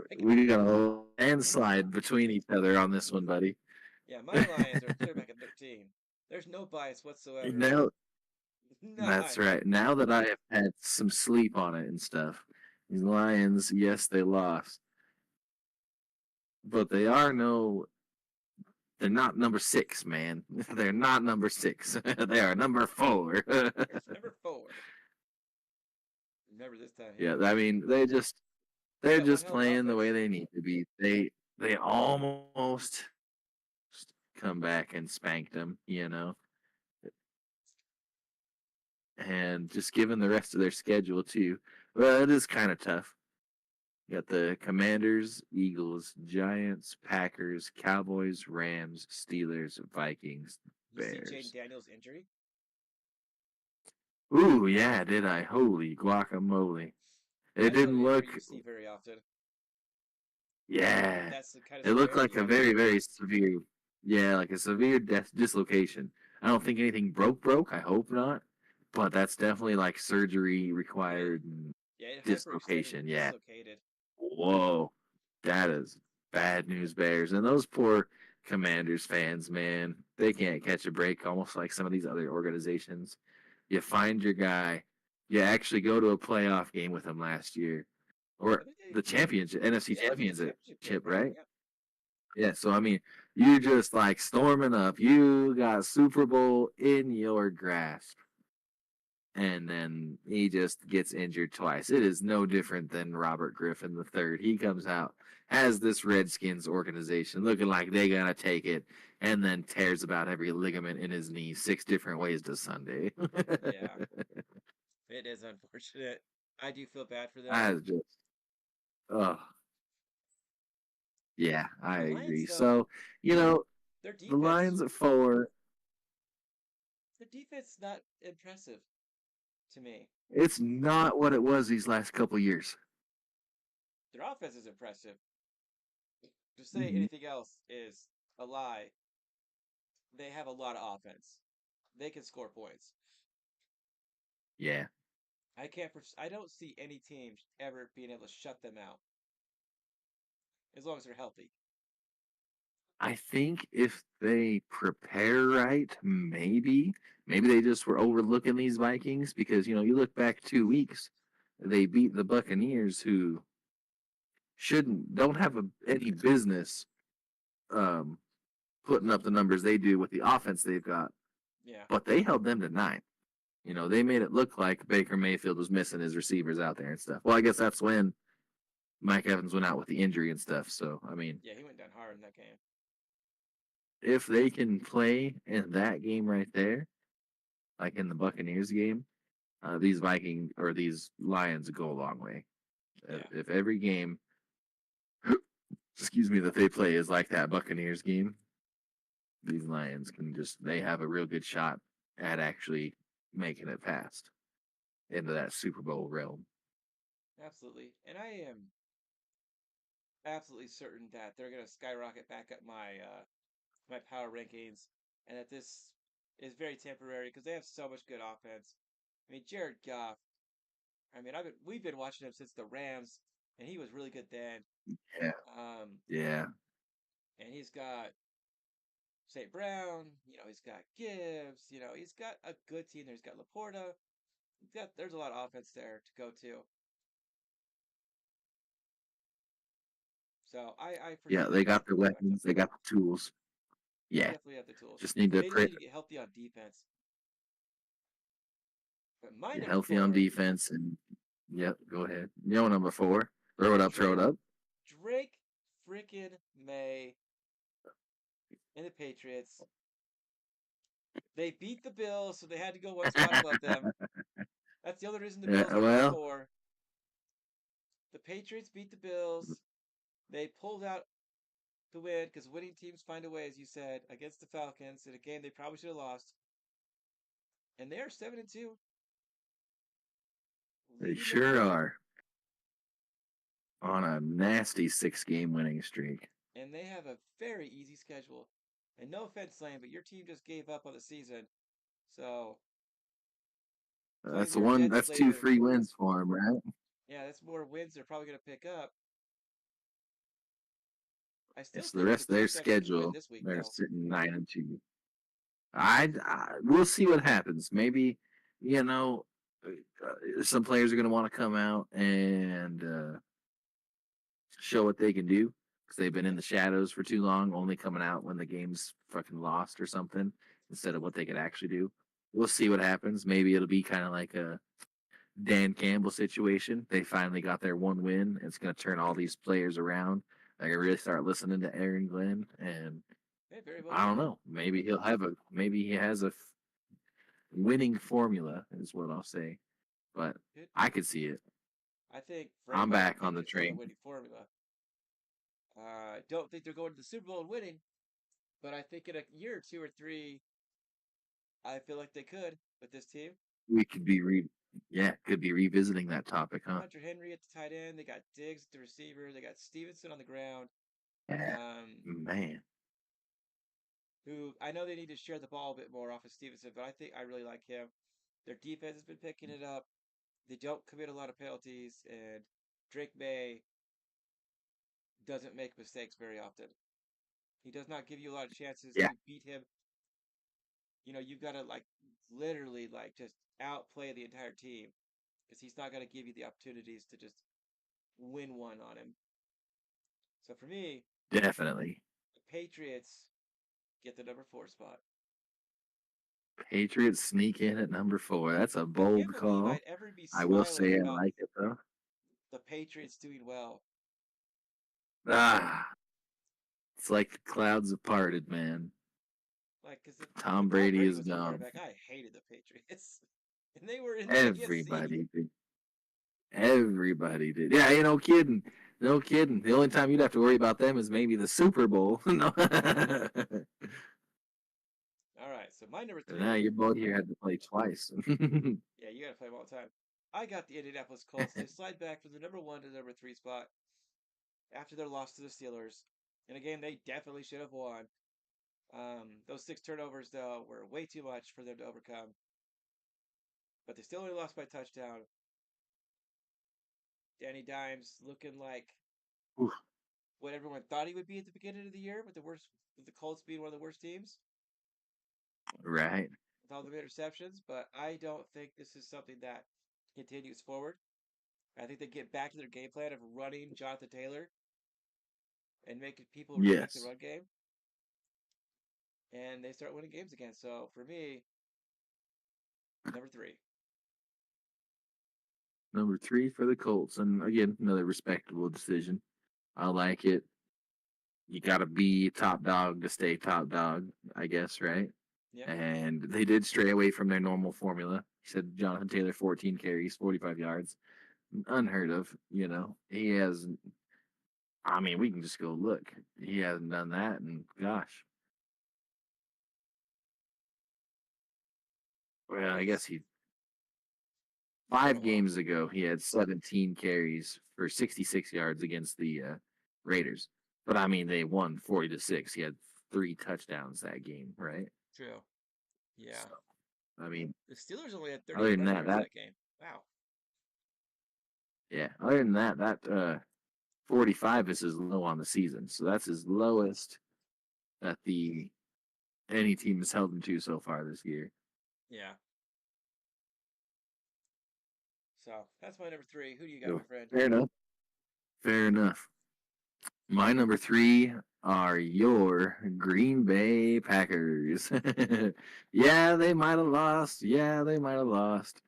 Pick it. We got a landslide between each other on this one, buddy. Yeah, my Lions are clear back at 13. There's no bias whatsoever. Now that's None. right. Now that I have had some sleep on it and stuff, these Lions, yes, they lost, but they're not number six, man. They're not number six. They are number four. It's number four. Remember this time Yeah, here. I mean, They they're got one just hell of an playing the way offense. they need to be. They almost come back and spanked them, and just given the rest of their schedule too. Well, it is kind of tough. You got the Commanders, Eagles, Giants, Packers, Cowboys, Rams, Steelers, Vikings, You see Jaden Bears. Daniels' injury? Ooh, yeah, did I? Holy guacamole. It That's not an didn't injury look, you see very often. yeah, That's the kind of it looked severity like a of it. very, very severe, yeah, like a severe dislocation. I don't think anything broke. I hope not. But that's definitely like surgery It required and yeah, it hyperextended dislocation. and Yeah. dislocated. Whoa. That is bad news, Bears. And those poor Commanders fans, man, they can't catch a break, almost like some of these other organizations. You find your guy, you actually go to a playoff game with him last year, I or think they the championship, NFC yeah, it was the championship championship, game, right? right? Yeah. Yeah, so I mean, you just like storming up. You got Super Bowl in your grasp, and then he just gets injured twice. It is no different than Robert Griffin the third. He comes out, has this Redskins organization looking like they gotta take it, and then tears about every ligament in his knee 6 different ways to Sunday. Yeah. It is unfortunate. I do feel bad for them. I just, oh yeah, I The Lions agree. though, So you know, their the defense Lions at 4. The defense not impressive to me. It's not what it was these last couple years. Their offense is impressive. To say Mhm. anything else is a lie. They have a lot of offense. They can score points. Yeah. I can't. I don't see any team ever being able to shut them out as long as they're healthy. I think if they prepare right, maybe they just were overlooking these Vikings because you look back 2 weeks, they beat the Buccaneers, who don't have any business um, putting up the numbers they do with the offense they've got, Yeah, but they held them to 9. They made it look like Baker Mayfield was missing his receivers out there and stuff. Well, I guess that's when Mike Evans went out with the injury and stuff. So, I mean, yeah, he went down hard in that game. if they can play in that game right there, like in the Buccaneers game, these Lions go a long way. Yeah, If every game, excuse me, that they play is like that Buccaneers game, these Lions they have a real good shot at actually making it past into that Super Bowl realm. absolutely. And I am absolutely certain that they're gonna skyrocket back up my power rankings, and that this is very temporary because they have so much good offense. I mean, Jared Goff. I mean, we've been watching him since the Rams, and he was really good then. Yeah, Um, yeah, and he's got St. Brown. He's got Gibbs. He's got a good team there. He's got Laporta. There's a lot of offense there to go to. So I yeah. foresee them They got bouncing the right back up weapons, they there. got the tools. They Yeah, definitely have the tools. just need to They just need to get healthy on defense. But my get number healthy on four, defense and yep. Go ahead. Number 4. Throw it up. Throw Drake it up. Drake freaking May and the Patriots. They beat the Bills, so they had to go one spot above them. That's the only reason the Bills are number Well, 4. The Patriots beat the Bills. They pulled out the win because winning teams find a way, as you said, against the Falcons in a game they probably should have lost. And they are 7-2, they leading the sure division, are on a nasty 6-game winning streak. and they have a very easy schedule. And no offense, Lane, but your team just gave up on the season. So playing That's your one. Jets That's 2 later, free wins for him, right? yeah, that's more wins they're probably going to pick up. I still It's the think the rest of their Chiefs actually could win schedule. this week, They're though. sitting 9-2. We'll see what happens. Maybe you know some players are going to want to come out and show what they can do because they've been in the shadows for too long, only coming out when the game's fucking lost or something instead of what they could actually do. We'll see what happens. Maybe it'll be kind of like a Dan Campbell situation. They finally got their one win. It's going to turn all these players around. They're going to really start listening to Aaron Glenn, and They very well I don't could. know. Maybe he has a winning formula, is what I'll say. But Could I be. could see it. I think for I'm anybody, the back on the Patriots have a train. winning formula. I don't think they're going to the Super Bowl and winning, but I think in a year or 2 or 3, I feel like they could with this team. We could be could be revisiting that topic, huh? Hunter Henry at the tight end. They got Diggs at the receiver. They got Stevenson on the ground. Yeah, Um, man. who I know they need to share the ball a bit more off of Stevenson, but I really like him. Their defense has been picking it up. They don't commit a lot of penalties, and Drake May doesn't make mistakes very often. He does not give you a lot of chances Yeah, to beat him. You've got to literally just outplay the entire team because he's not going to give you the opportunities to just win one on him. So for me, definitely. the Patriots get the number 4 spot. Patriots sneak in at number 4. That's a I can't bold believe call. I'd ever be I will smiling say I about like it though. the Patriots doing well. Ah, it's like the clouds have parted, man. Because when Tom Tom Brady Brady is was our gone. quarterback, I hated the Patriots. And they were in the AFC. Everybody did. Everybody did. Yeah, no kidding. No kidding. The only time you'd have to worry about them is maybe the Super Bowl. No. All right, So my number And now three, your boy here had to play twice. yeah, you got to play them all the time. I got the Indianapolis Colts. They slide back from the number 1 to the number 3 spot after their loss to the Steelers. In a game they definitely should have won. Those 6 turnovers, though, were way too much for them to overcome. But they still only lost by a touchdown. Danny Dimes looking like Oof. what everyone thought he would be at the beginning of the year, with the Colts being one of the worst teams Right. with all the interceptions. But I don't think this is something that continues forward. I think they get back to their game plan of running Jonathan Taylor and making people respect the Yes. run game, and they start winning games again. So for me, number 3. Number 3 for the Colts. And again, another respectable decision. I like it. You got to be top dog to stay top dog, I guess, right? Yeah, And they did stray away from their normal formula. He said Jonathan Taylor, 14 carries, 45 yards. Unheard of, you know. He hasn't, I mean, we can just go look. He hasn't done that, and gosh. Well, I guess it's he, been a 5 while. games ago, he had 17 carries for 66 yards against the Raiders. But I mean, they won 40-6. He had 3 touchdowns that game, right? True. Yeah. So, I mean, The Steelers only had other 38 than rushing that, yards that game. Wow. yeah, other than that, 45 is his low on the season. So that's his lowest that the any team has held him to so far this year. Yeah. So that's my number 3. Who do you got, So my friend? fair enough. Fair enough. My number 3 are your Green Bay Packers. Yeah, they might have lost. Yeah, they might have lost.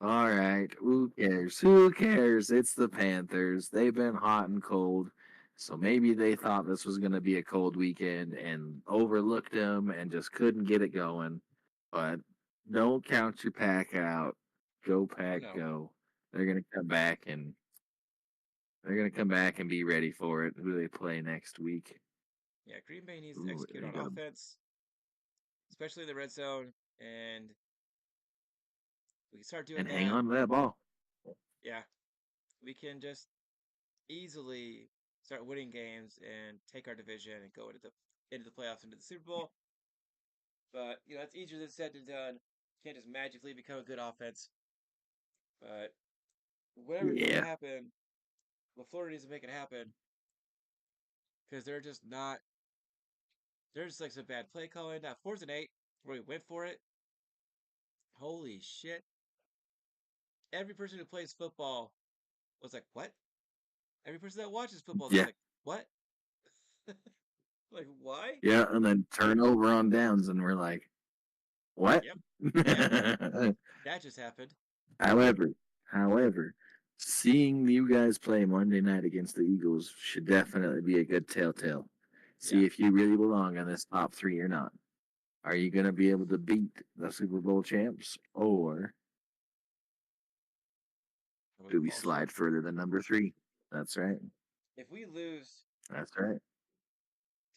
All right, who cares? Who cares? It's the Panthers. They've been hot and cold. So maybe they thought this was going to be a cold weekend and overlooked them and just couldn't get it going. But don't count your pack out. Go Oh pack, no. go. They're going to come back and they're going to come back and be ready for it. Who do they play next week? Yeah, Green Bay needs to Ooh, execute they on got offense, especially the red zone, and we can start doing and hang that. on to that ball. Yeah, we can just easily start winning games and take our division and go into the playoffs, into the Super Bowl. But it's easier than said than done. Can't just magically become a good offense. But whatever needs to Yeah. happen, LaFleur needs to make it happen because they're just not. There's like some bad play calling. Now 4th and 8, where we went for it. Holy shit! Every person who plays football was like, "What?" Every person that watches football is Yeah. like, "What?" Like, why? Yeah. And then turnover on downs, and we're like, what? Yep. Yep. That just happened. however, however, seeing you guys play Monday night against the Eagles should definitely be a good telltale. Yeah. See if you really belong in this top 3 or not. Are you going to be able to beat the Super Bowl champs, or We do we fall short. slide further than number 3? That's right. If we lose That's right.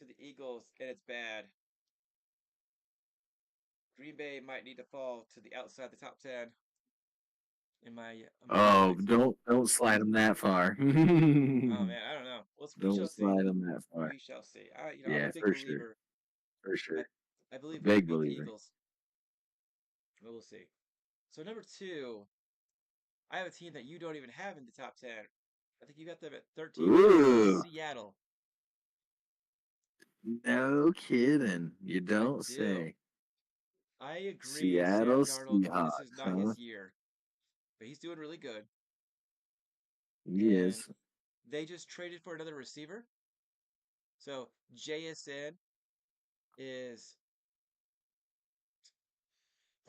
to the Eagles and it's bad, Green Bay might need to fall to the outside the top 10 in my American Oh, leagues. don't slide them that far. Oh Don't man, I don't know. We shall see. slide them that far. We shall see. I'm a Yeah, big for sure. believer. For I sure. I A believe we can big beat the believer. Eagles. But we'll see. So number 2, I have a team that you don't even have in the top 10. I think you got them at 13. You got Ooh. Seattle. No kidding. You I don't do. say. I agree. Sam Seattle Darnold, this is Seahawks, not huh? his year, but he's doing really good. He And is. they just traded for another receiver. So is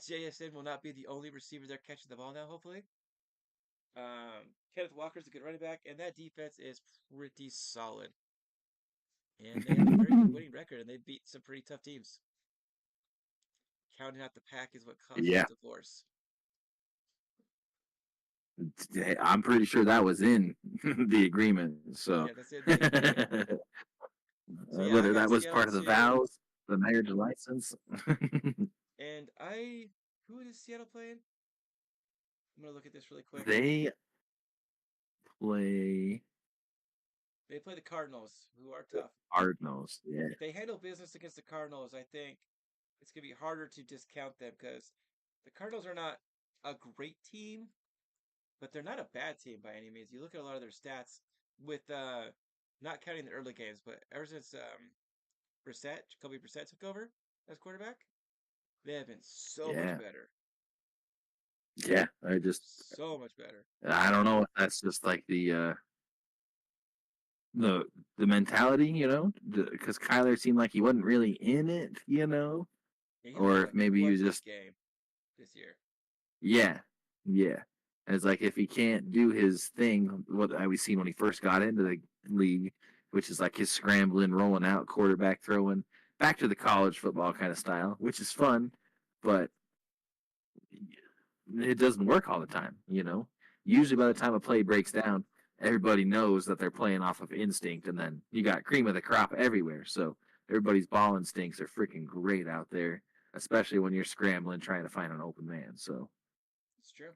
JSN will not be the only receiver they're catching the ball now, hopefully. Kenneth Walker's a good running back, and that defense is pretty solid. And they have a very good winning record, and they beat some pretty tough teams. Counting out the pack is what causes Yeah. divorce. I'm pretty sure that was in the agreement. So Yeah, that's in the agreement. So yeah, I whether got that was Seattle part of the too. vows, the marriage license. who is Seattle playing? I'm gonna look at this really quick. They play They play the Cardinals, who are the tough. Cardinals. Yeah. If they handle business against the Cardinals, I think it's gonna be harder to discount them because the Cardinals are not a great team, but they're not a bad team by any means. You look at a lot of their stats with not counting the early games, but ever since Jacoby Brissett took over as quarterback, they have been so much Yeah. better. Yeah. So much better. I don't know if that's just like the the mentality, because Kyler seemed like he wasn't really in it, Yeah, he only or had if like maybe one you big just game this year. yeah, yeah. And it's like if he can't do his thing, what we seen when he first got into the league, which is like his scrambling, rolling out, quarterback throwing, back to the college football kind of style, which is fun, but it doesn't work all the time. Usually by the time a play breaks down, everybody knows that they're playing off of instinct, and then you got cream of the crop everywhere. So everybody's ball instincts are freaking great out there, especially when you're scrambling trying to find an open man. So It's true.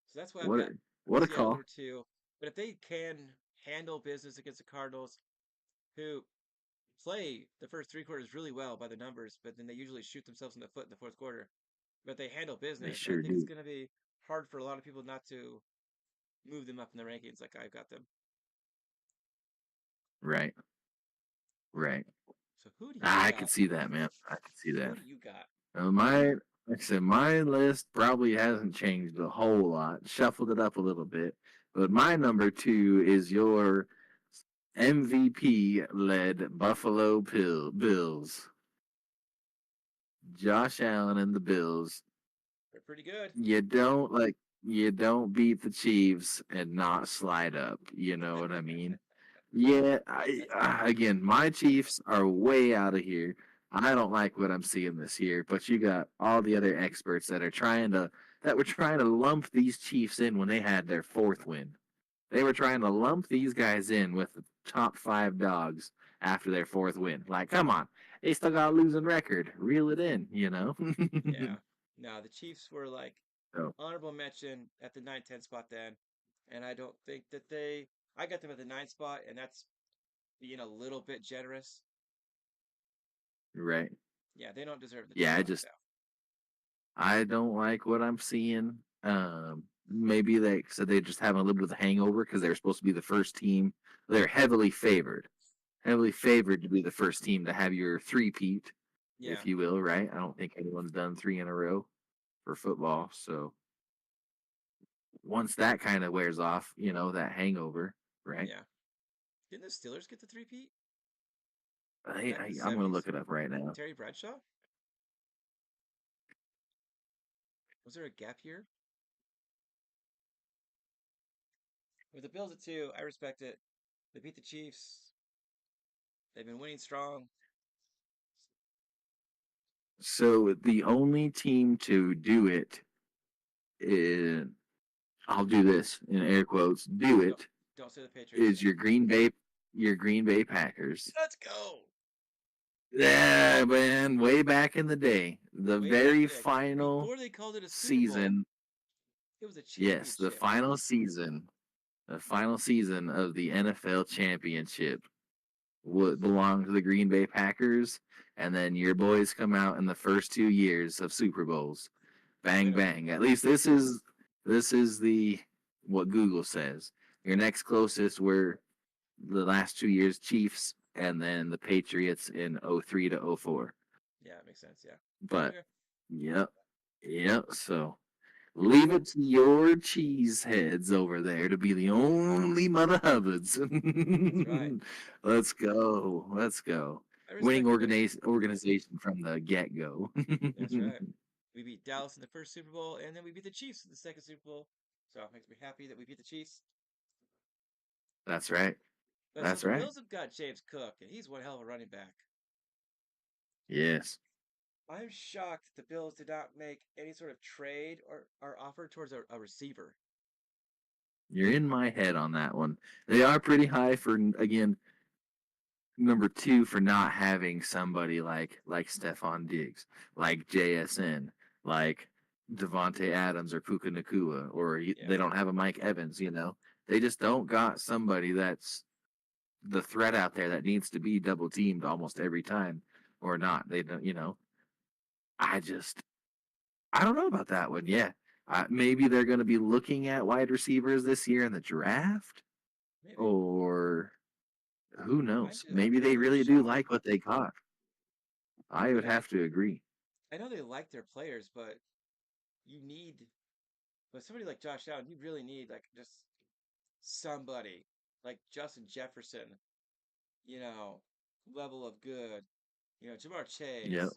So that's why I've what got a what a Seattle call. number two. But if they can handle business against the Cardinals, who play the first three quarters really well by the numbers, but then they usually shoot themselves in the foot in the fourth quarter. But they handle They business. I sure think it's do. going to be hard for a lot of people not to move them up in the rankings like I've got them. Right, right. So who do you I could got? see that, man. I could see Who that. do you got? Like I said, my list probably hasn't changed a whole lot. Shuffled it up a little bit, but my number two is your MVP led Buffalo Bills. Josh Allen and the Bills. They're pretty good. You don't beat the Chiefs and not slide up. You know what I mean? Yeah, again, my Chiefs are way out of here. I don't like what I'm seeing this year, but you got all the other experts that were trying to lump these Chiefs in when they had their fourth win. They were trying to lump these guys in with the top five dogs after their fourth win. Like, come on, they still got a losing record. Reel it in. Yeah. No, the Chiefs were like So, honorable mention at the 9-10 spot then. And I don't think that I got them at the 9th spot, and that's being a little bit generous. right. Yeah, they don't deserve the Yeah, top half. I don't like what I'm seeing. Maybe they just having a little bit of a hangover because they were supposed to be the first team. They're heavily favored to be the first team to have your three-peat, Yeah. if you will, right? I don't think anyone's done three in a row for football. So once that kind of wears off, that hangover, right? Yeah. Didn't the Steelers get the three-peat I, back in the I'm going to 70s? look it up right now. Terry Bradshaw? Was there a gap year? With the Bills at 2, I respect it. They beat the Chiefs. They've been winning strong. So the only team to do it is, I'll do this in air quotes, do Don't it don't say the Patriots. is your Green Bay Packers. Let's go. Yeah, man, way back in the day, the Way back very in the day. final Before they called it a Super Bowl, season, it was a yes, championship. the final season of the NFL championship would belong to the Green Bay Packers, and then your boys come out in the first 2 years of Super Bowls. Bang Win them. bang. At least this is the what Google says. Your next closest were the last 2 years Chiefs and then the Patriots in '03 to '04. Yeah, it makes sense. Yeah. But Okay. yep. Yep. So leave it to your cheese heads over there to be the only Mother Hubbards. That's right. Let's go. Let's go. I Winning respect it, man. organization from the get go. That's right. We beat Dallas in the first Super Bowl, and then we beat the Chiefs in the second Super Bowl. So it makes me happy that we beat the Chiefs. That's right. But so That's the right. Bills have got James Cook, and he's one hell of a running back. Yes. I'm shocked that the Bills did not make any sort of trade or offer towards a receiver. You're in my head on that one. They are pretty high for, again, number two for not having somebody like Stephon Diggs, like JSN, like Devonte Adams or Puka Nakua, or Yeah, they don't have a Mike Evans. They just don't got somebody that's the threat out there that needs to be double teamed almost every time, or not. They don't. I just I don't know about that one. Yeah, maybe they're going to be looking at wide receivers this year in the draft, maybe. or who knows? I'd Maybe be a they little really do shocked. like what they got. I would But have to agree. I know they like their players, but you need, but somebody like Josh Allen, you really need like just somebody like Justin Jefferson, you know, level of good, Jamar Yeah. Chase,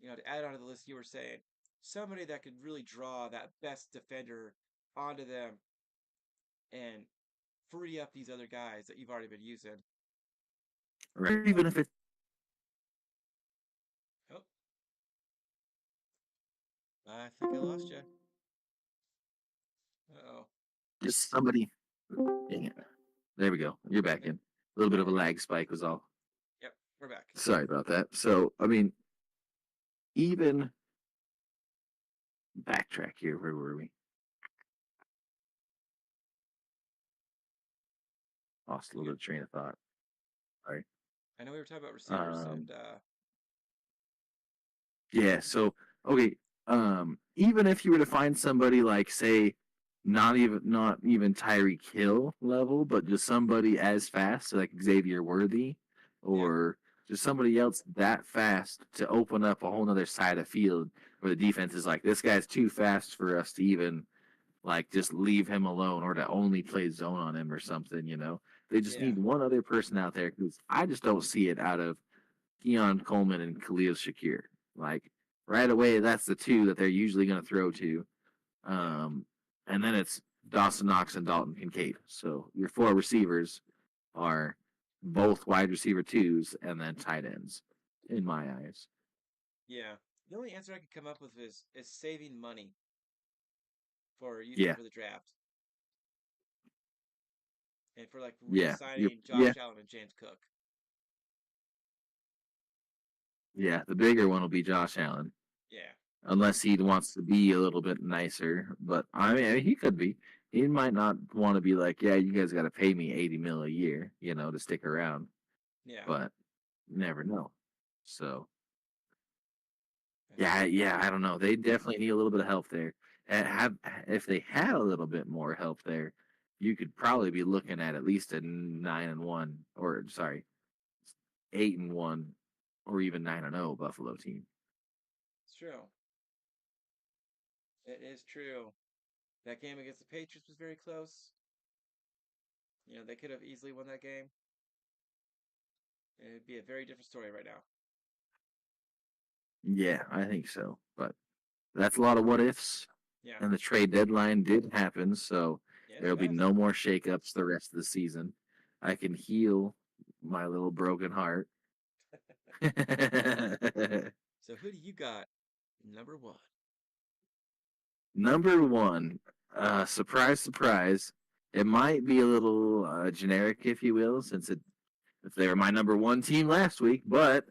to add on to the list you were saying, somebody that could really draw that best defender onto them and free up these other guys that you've already been using. Right. Even if it's Oh, I think I lost you. Oh, just somebody. Dang it. There we go. You're back in. A little bit of a there you go. lag spike was all. Yep, we're back. Sorry about that. So, I mean, even backtrack here. Where were we? Lost a little You bit of train of thought. Sorry. I know we were talking about receivers, Um, and yeah. So, okay. Even if you were to find somebody like, say, not even Tyreek Hill level, but just somebody as fast, like Xavier Worthy, yeah, or just somebody else that fast to open up a whole nother side of field where the defense is like, this guy's too fast for us to even like just leave him alone or to only play zone on him or something. They just yeah, need one other person out there because I just don't see it out of Keon Coleman and Khalil Shakir. Like right away, that's the two that they're usually going to throw to. yeah, Um, and then it's Dawson Knox and Dalton Kincaid. So your four receivers are both wide receiver twos and then tight ends, in my eyes. yeah. The only answer I could come up with is saving money for using Yeah, for the draft and for like yeah, re-signing yeah, Josh Allen and James Cook. yeah. The bigger one will be Josh Allen, Yeah, unless he wants to be a little bit nicer. But I mean, he could be. He might not want to be like, yeah, you guys got to pay me 80 mil a year, to stick around. yeah, But never know. So that's yeah, true. yeah, I don't know. They definitely need a little bit of help there. And have if they had a little bit more help there, you could probably be looking at least a 9-1, or sorry, 8-1, or even 9-0 Buffalo team. It's true. It is true. That game against the Patriots was very close. They could have easily won that game. It'd be a very different story right now. Yeah, I think so. But that's a lot of what ifs. Yeah, And the trade deadline did happen, so yes, there'll it be has. no more shakeups the rest of the season. I can heal my little broken heart. So who do you got? Number one. Number one, surprise, surprise. It might be a little generic, if you will, if they were my number one team last week, but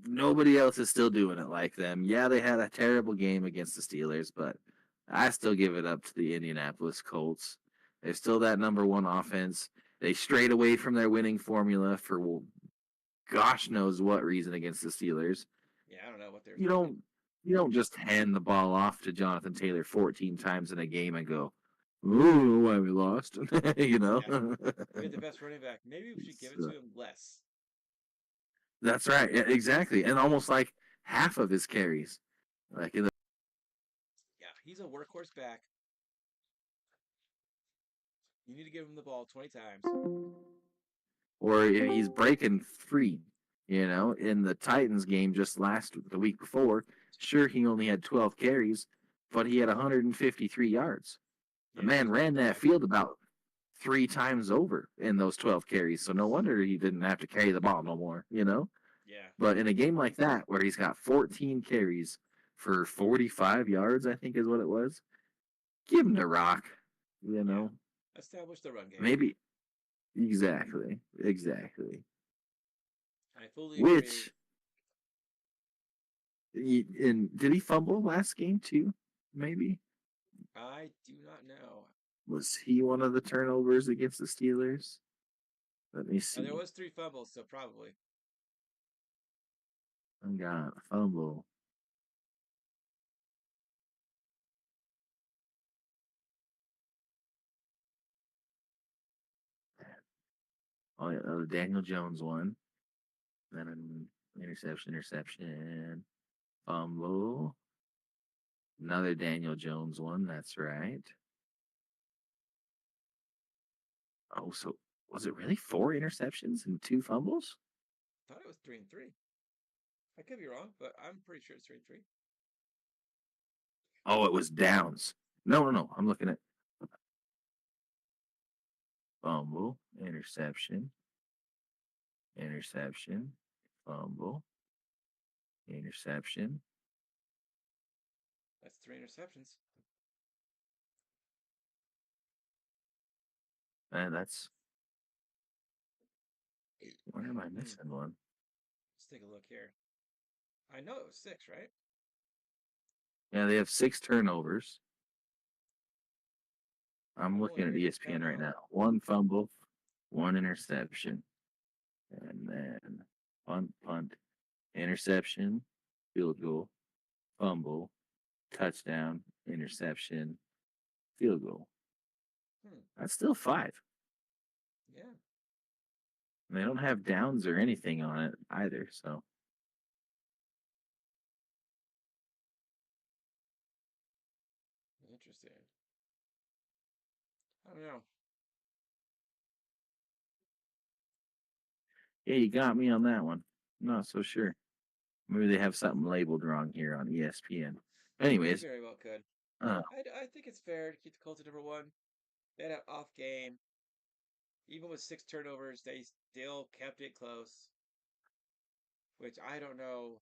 nobody else is still doing it like them. Yeah, they had a terrible game against the Steelers, but I still give it up to the Indianapolis Colts. They're still that number one offense. They strayed away from their winning formula for gosh knows what reason against the Steelers. Yeah, I don't know what they were You thinking. don't you don't just hand the ball off to Jonathan Taylor 14 times in a game and go, "Ooh, why we lost?" you know. Yeah, we had the best running back. Maybe we should give it to So, him less. that's right. Yeah, exactly. And almost like half of his carries, like in the Yeah, he's a workhorse back. You need to give him the ball 20 times. or he's breaking free. In the Titans game just the week before, sure he only had 12 carries, but he had 153 yards. The Yeah, he man was running ran that back. field about 3 times over in those 12 carries. So no wonder he didn't have to carry the ball no more. Yeah, But in a game like that, where he's got 14 carries for 45 yards, I think is what it was, give him the rock. You yeah. know, Establish the run game. maybe exactly. fully agree. Which and did he fumble last game too? Maybe I do not know. was he one of the turnovers against the Steelers? Let me There see. was 3 fumbles, so probably. I got fumble. Oh yeah, the Daniel Jones one. Then an interception, fumble. Another Daniel Jones one. That's right. Oh, so was it really 4 interceptions and 2 fumbles? I thought it was 3-3. I could be wrong, but I'm pretty sure it's 3-3. Oh, it was downs. No. I'm looking at fumble, interception, fumble, interception. That's 3 interceptions. And that's where am I missing one? Let's take a look here. I know it was 6, right? Yeah, they have 6 turnovers. I'm I'm looking only at reading the count ESPN right now. now. 1 fumble, 1 interception, and then punt, interception, field goal, fumble, touchdown, interception, field goal. That's still 5. Yeah. And they don't have downs or anything on it either, so. Interesting. I don't know. Yeah, you got me on that one. Not so sure. Maybe they have something labeled wrong here on ESPN. Anyways, They very well could. uh, I think it's fair to keep the Colts at #1. They had an off game. Even with 6 turnovers, they still kept it close. Which I don't know.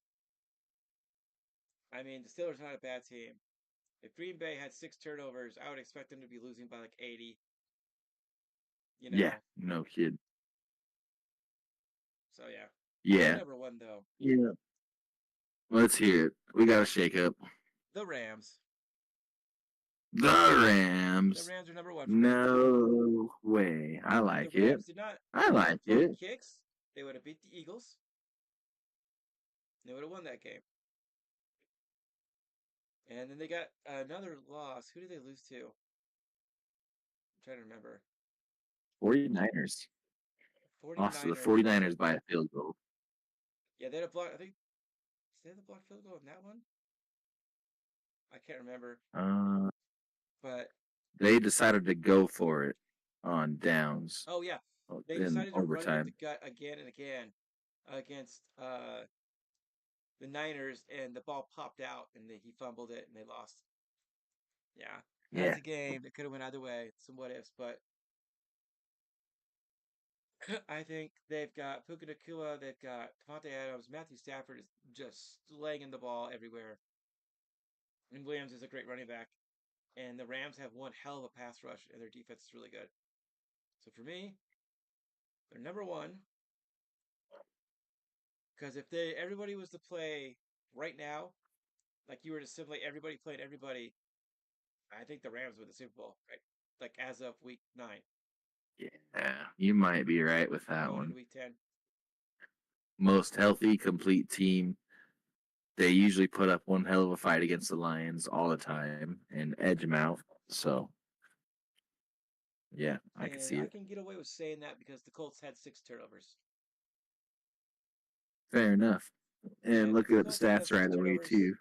I mean, the Steelers are not a bad team. If Green Bay had 6 turnovers, I would expect them to be losing by like 80. You yeah, know. no kid. So yeah. My Yeah, #1 though. yeah. Let's hear it. We got to shake up. The Rams. The The Rams. Rams are #1 for me. No way. I If the like it. Rams did not I like block it. kicks, they would have beat the Eagles. They would have won that game. And then they got another loss. Who did they lose to? I'm trying to remember. 49ers. Lost to the 49ers. 49ers by a field goal. Yeah, they had a block. I think did they have a block field goal in that one? I can't remember. But They decided to go for it on downs oh yeah, they in decided to run it up the overtime. gut again and again against the Niners, and the ball popped out, and he fumbled it, and they lost. Yeah, that's Yeah. a game that could have went either way. Some what ifs, but I think they've got Puka Nacua, they've got Devontae Adams, Matthew Stafford is just laying the ball everywhere, and Williams is a great running back. And the Rams have one hell of a pass rush, and their defense is really good. So for me, they're #1 because if everybody was to play right now, like you were to simulate everybody playing everybody, I think the Rams win the Super Bowl, right? Like as of week 9, Yeah. You might be right with that going into one. week 10. Most healthy, complete team. They usually put up one hell of a fight against the Lions all the time and edge them out. So, yeah, I can And see I it. can get away with saying that because the Colts had 6 turnovers. Fair enough. And And if look the at the Colts didn't have stats six right away, turnovers, too.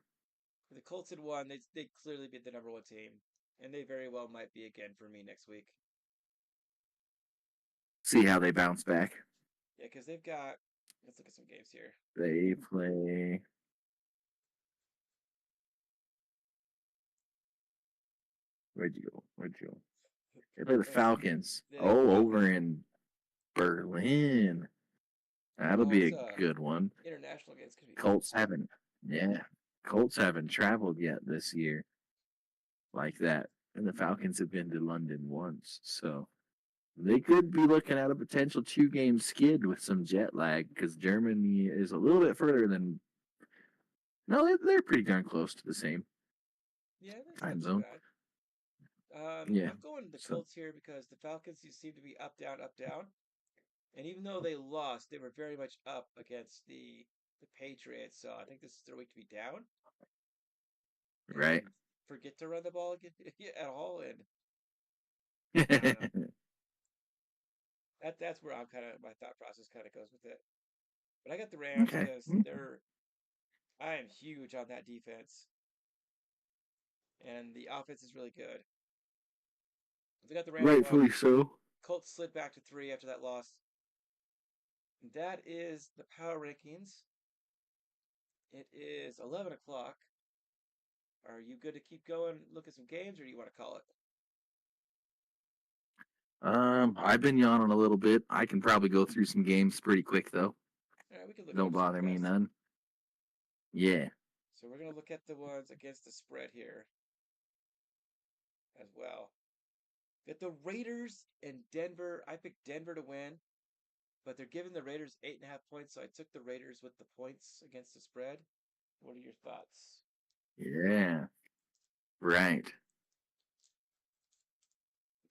if the Colts had won, they'd clearly be the #1 team. And they very well might be again for me next week. See how they bounce back. Yeah, because they've got. Let's look at some games here. They play. Where'd you go? They play the Falcons. They got Oh, Falcons. over in Berlin. That'll Oh, be it's a good one. international games. Could be Colts haven't traveled yet this year like that. And the Falcons have been to London once. So They could be looking at a potential 2-game skid with some jet lag because Germany is a little bit further than. No, they're pretty darn close to the same Yeah, that's not time too zone. bad. Yeah. I'm going the So Colts here because the Falcons seem to be up, down, up, down. And even though they lost, they were very much up against the Patriots. So I think this is their week to be down right. and forget to run the ball again, at all. And I don't know. That's where I'm kind of my thought process kind of goes with it. But I got the Rams Okay. because I am huge on that defense, and the offense is really good. I got the Rams one. Rightfully so. Colts slid back to 3 after that loss. That is the power rankings. It is 11 o'clock. Are you good to keep going, look at some games, or do you want to call it? I've been yawning a little bit. I can probably go through some games pretty quick though. All right, we can look Don't them super bother me fast. none. Yeah. So we're going to look at the ones against the spread here as well. Got the Raiders and Denver. I picked Denver to win, but they're giving the Raiders 8.5 points, so I took the Raiders with the points against the spread. What are your thoughts? Yeah. Right.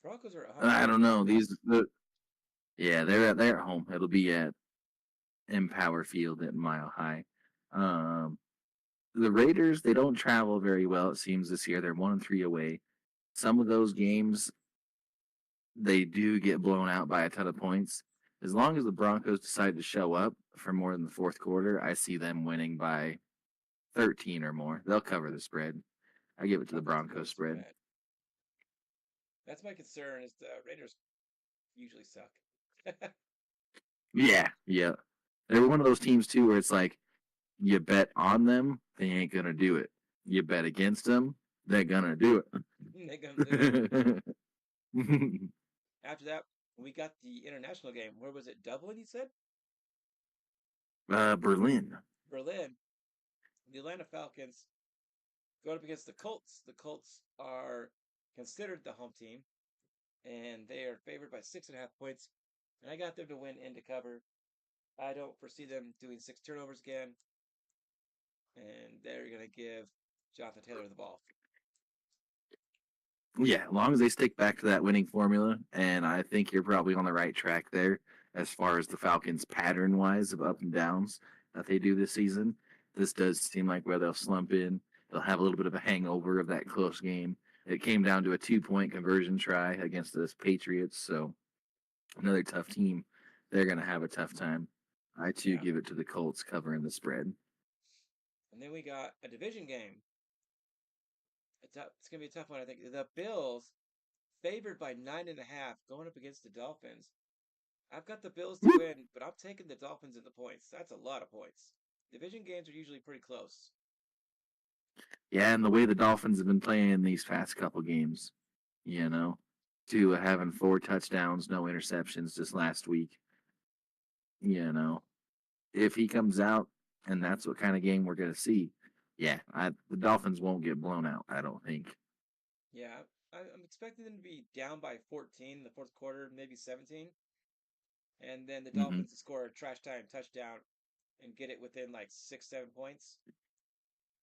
The Broncos are at home. I What do don't you know. think? Yeah, they're at home. It'll be at Empower Field at Mile High. Um, the Raiders, they don't travel very well, it seems, this year. They're 1-3 away. Some of those games, they do get blown out by a ton of points. As long as the Broncos decide to show up for more than the fourth quarter, I see them winning by 13 or more. They'll cover the spread. I give it to the Broncos to cover Broncos the spread. spread. That's my concern. Is the Raiders usually suck. Yeah, yeah. They're one of those teams, too, where it's like, you bet on them, they ain't going to do it. You bet against them, they're going to do They're gonna do it. it. After that, we got the international game. Where was it? Dublin, you said? Berlin. Berlin. The Atlanta Falcons going up against the Colts. The Colts are considered the home team, and they are favored by 6.5 points. And I got them to win and to cover. I don't foresee them doing 6 turnovers again, and they're going to give Jonathan Taylor the ball. Yeah, as long as they stick back to that winning formula, and I think you're probably on the right track there as far as the Falcons pattern wise of up and downs that they do this season. This does seem like where they'll slump in. They'll have a little bit of a hangover of that close game. It came down to a 2-point conversion try against the Patriots, so another tough team. They're going to have a tough time. I too Yeah. give it to the Colts covering the spread. And then we got a division game. It's going to be a tough one, I think. The Bills, favored by 9.5, going up against the Dolphins. I've got the Bills to win, but I'm taking the Dolphins in the points. That's a lot of points. Division games are usually pretty close. Yeah, and the way the Dolphins have been playing these past couple games, you know, to having 4 touchdowns, no interceptions just last week, if he comes out and that's what kind of game we're going to see, yeah, the Dolphins won't get blown out, I don't think. Yeah, I'm expecting them to be down by 14 in the fourth quarter, maybe 17. And then the Hmm. Dolphins to score a trash time touchdown and get it within like 6, 7 points.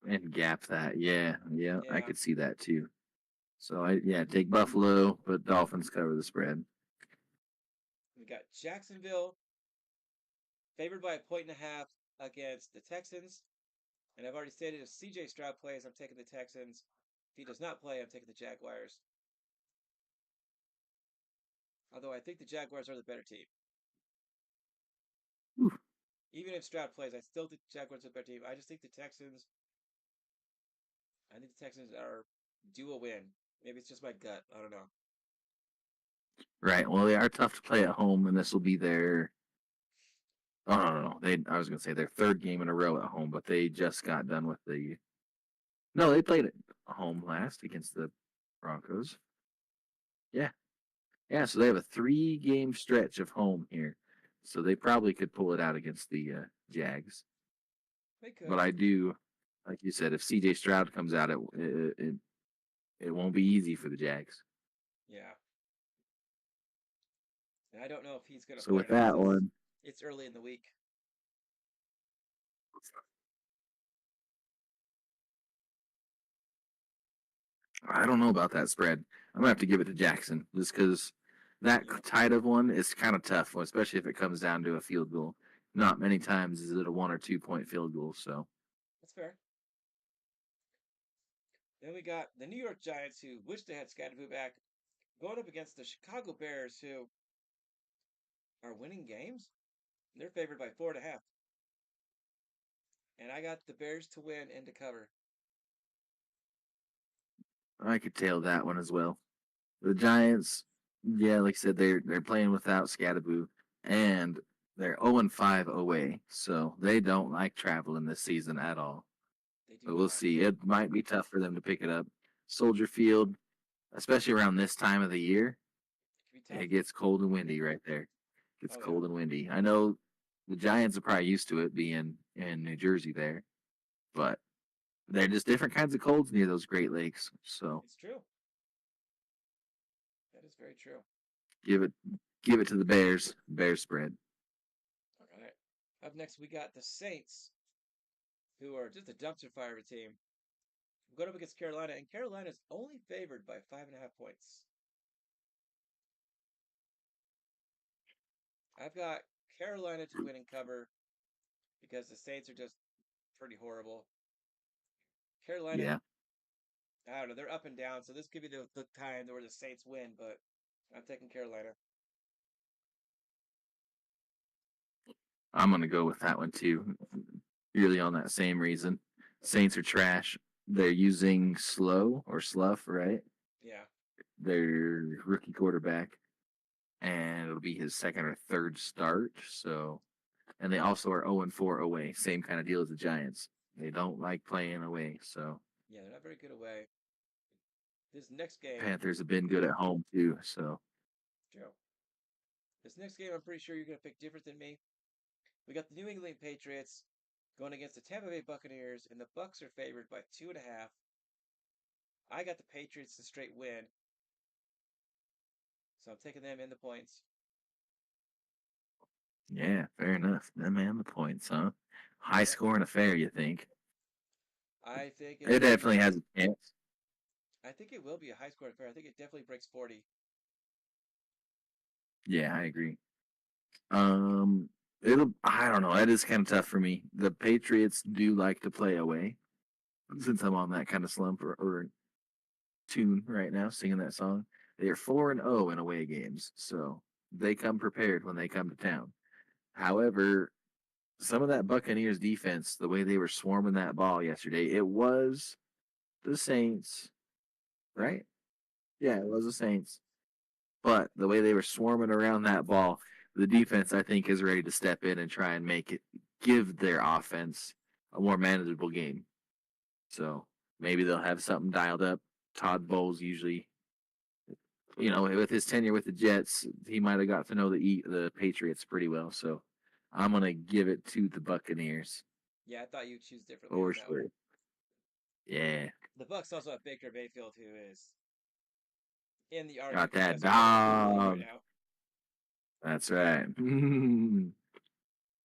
And gap that, yeah, I Yeah. could see that too. So take Buffalo, but Dolphins cover the spread. We got Jacksonville favored by 1.5 against the Texans. And I've already stated if CJ Stroud plays, I'm taking the Texans. If he does not play, I'm taking the Jaguars. Although I think the Jaguars are the better team. Oof. Even if Stroud plays, I still think the Jaguars are the better team. I just think the Texans are due a win. Maybe it's just my gut. I don't know. Right. Well, they are tough to play at home, and this will be their. Oh no. I was gonna say their third game in a row at home, but they just got done with the. No, they played at home last against the Broncos. Yeah, yeah. So they have a 3-game stretch of home here, so they probably could pull it out against the Jags. They But could. I do, like you said, if C.J. Stroud comes out, it won't be easy for the Jags. Yeah. And I don't know if he's going to So play or with not that since one, it's early in the week. I don't know about that spread. I'm gonna have to give it to Jackson just because that Yep, tight of one is kind of tough, especially if it comes down to a field goal. Not many times is it a 1 or 2 point field goal. So that's fair. Then we got the New York Giants, who wish they had Scadaboo back, going up against the Chicago Bears, who are winning games. They're favored by 4.5. And I got the Bears to win and to cover. I could tail that one as well. The Giants, yeah, like I said, they're playing without Scadaboo, and they're 0-5 away, so they don't like traveling this season at all. They do But we'll not. see. It might be tough for them to pick it up. Soldier Field, especially around this time of the year, It could be tough. it gets cold and windy right there. It gets Oh, yeah. cold and windy. I know the Giants are probably used to it being in New Jersey there, but they're just different kinds of colds near those Great Lakes. So It's true. That is very true. give it give it to the Bears. Bears spread. All right. Up next, we got the Saints, who are just a dumpster fire of a team. We're going up against Carolina, and Carolina's only favored by 5.5 points. I've got Carolina to win and cover because the Saints are just pretty horrible. Carolina, Yeah. I don't know, they're up and down, so this could be the time where the Saints win, but I'm taking Carolina. I'm gonna go with that one too. Really on that same reason. Saints are trash. They're using slow or Sluff, right? Yeah. Their rookie quarterback, and it'll be his second or third start. So, and they also are 0-4 away. Same kind of deal as the Giants. They don't like playing away. So Yeah, they're not very good away. This next game, Panthers have been good at home too. So Joe. This next game, I'm pretty sure you're going to pick different than me. We got the New England Patriots going against the Tampa Bay Buccaneers, and the Bucks are favored by 2.5. I got the Patriots to straight win, so I'm taking them in the points. yeah, fair enough. Them and the points, huh? High Yep. scoring affair, you think? I think It it'll definitely be. has a chance. I think it will be a high scoring affair. I think it definitely breaks 40. Yeah, I agree. Um, it'll. I don't know. That is kind of tough for me. The Patriots do like to play away. Since I'm on that kind of slump or tune right now, singing that song, they are 4-0 in away games, so they come prepared when they come to town. However, some of that Buccaneers defense, the way they were swarming that ball yesterday, it was the Saints, right? Yeah, it was the Saints. But the way they were swarming around that ball, the defense, I think, is ready to step in and try and make it give their offense a more manageable game. So maybe they'll have something dialed up. Todd Bowles usually, with his tenure with the Jets, he might have got to know the Patriots pretty well. So I'm gonna give it to the Buccaneers. Yeah, I thought you'd choose differently For on that one. sure. Yeah, The Bucks also have Baker Mayfield, who is in the got argument for that best quarterback in the league right dog. now. That's right. I'm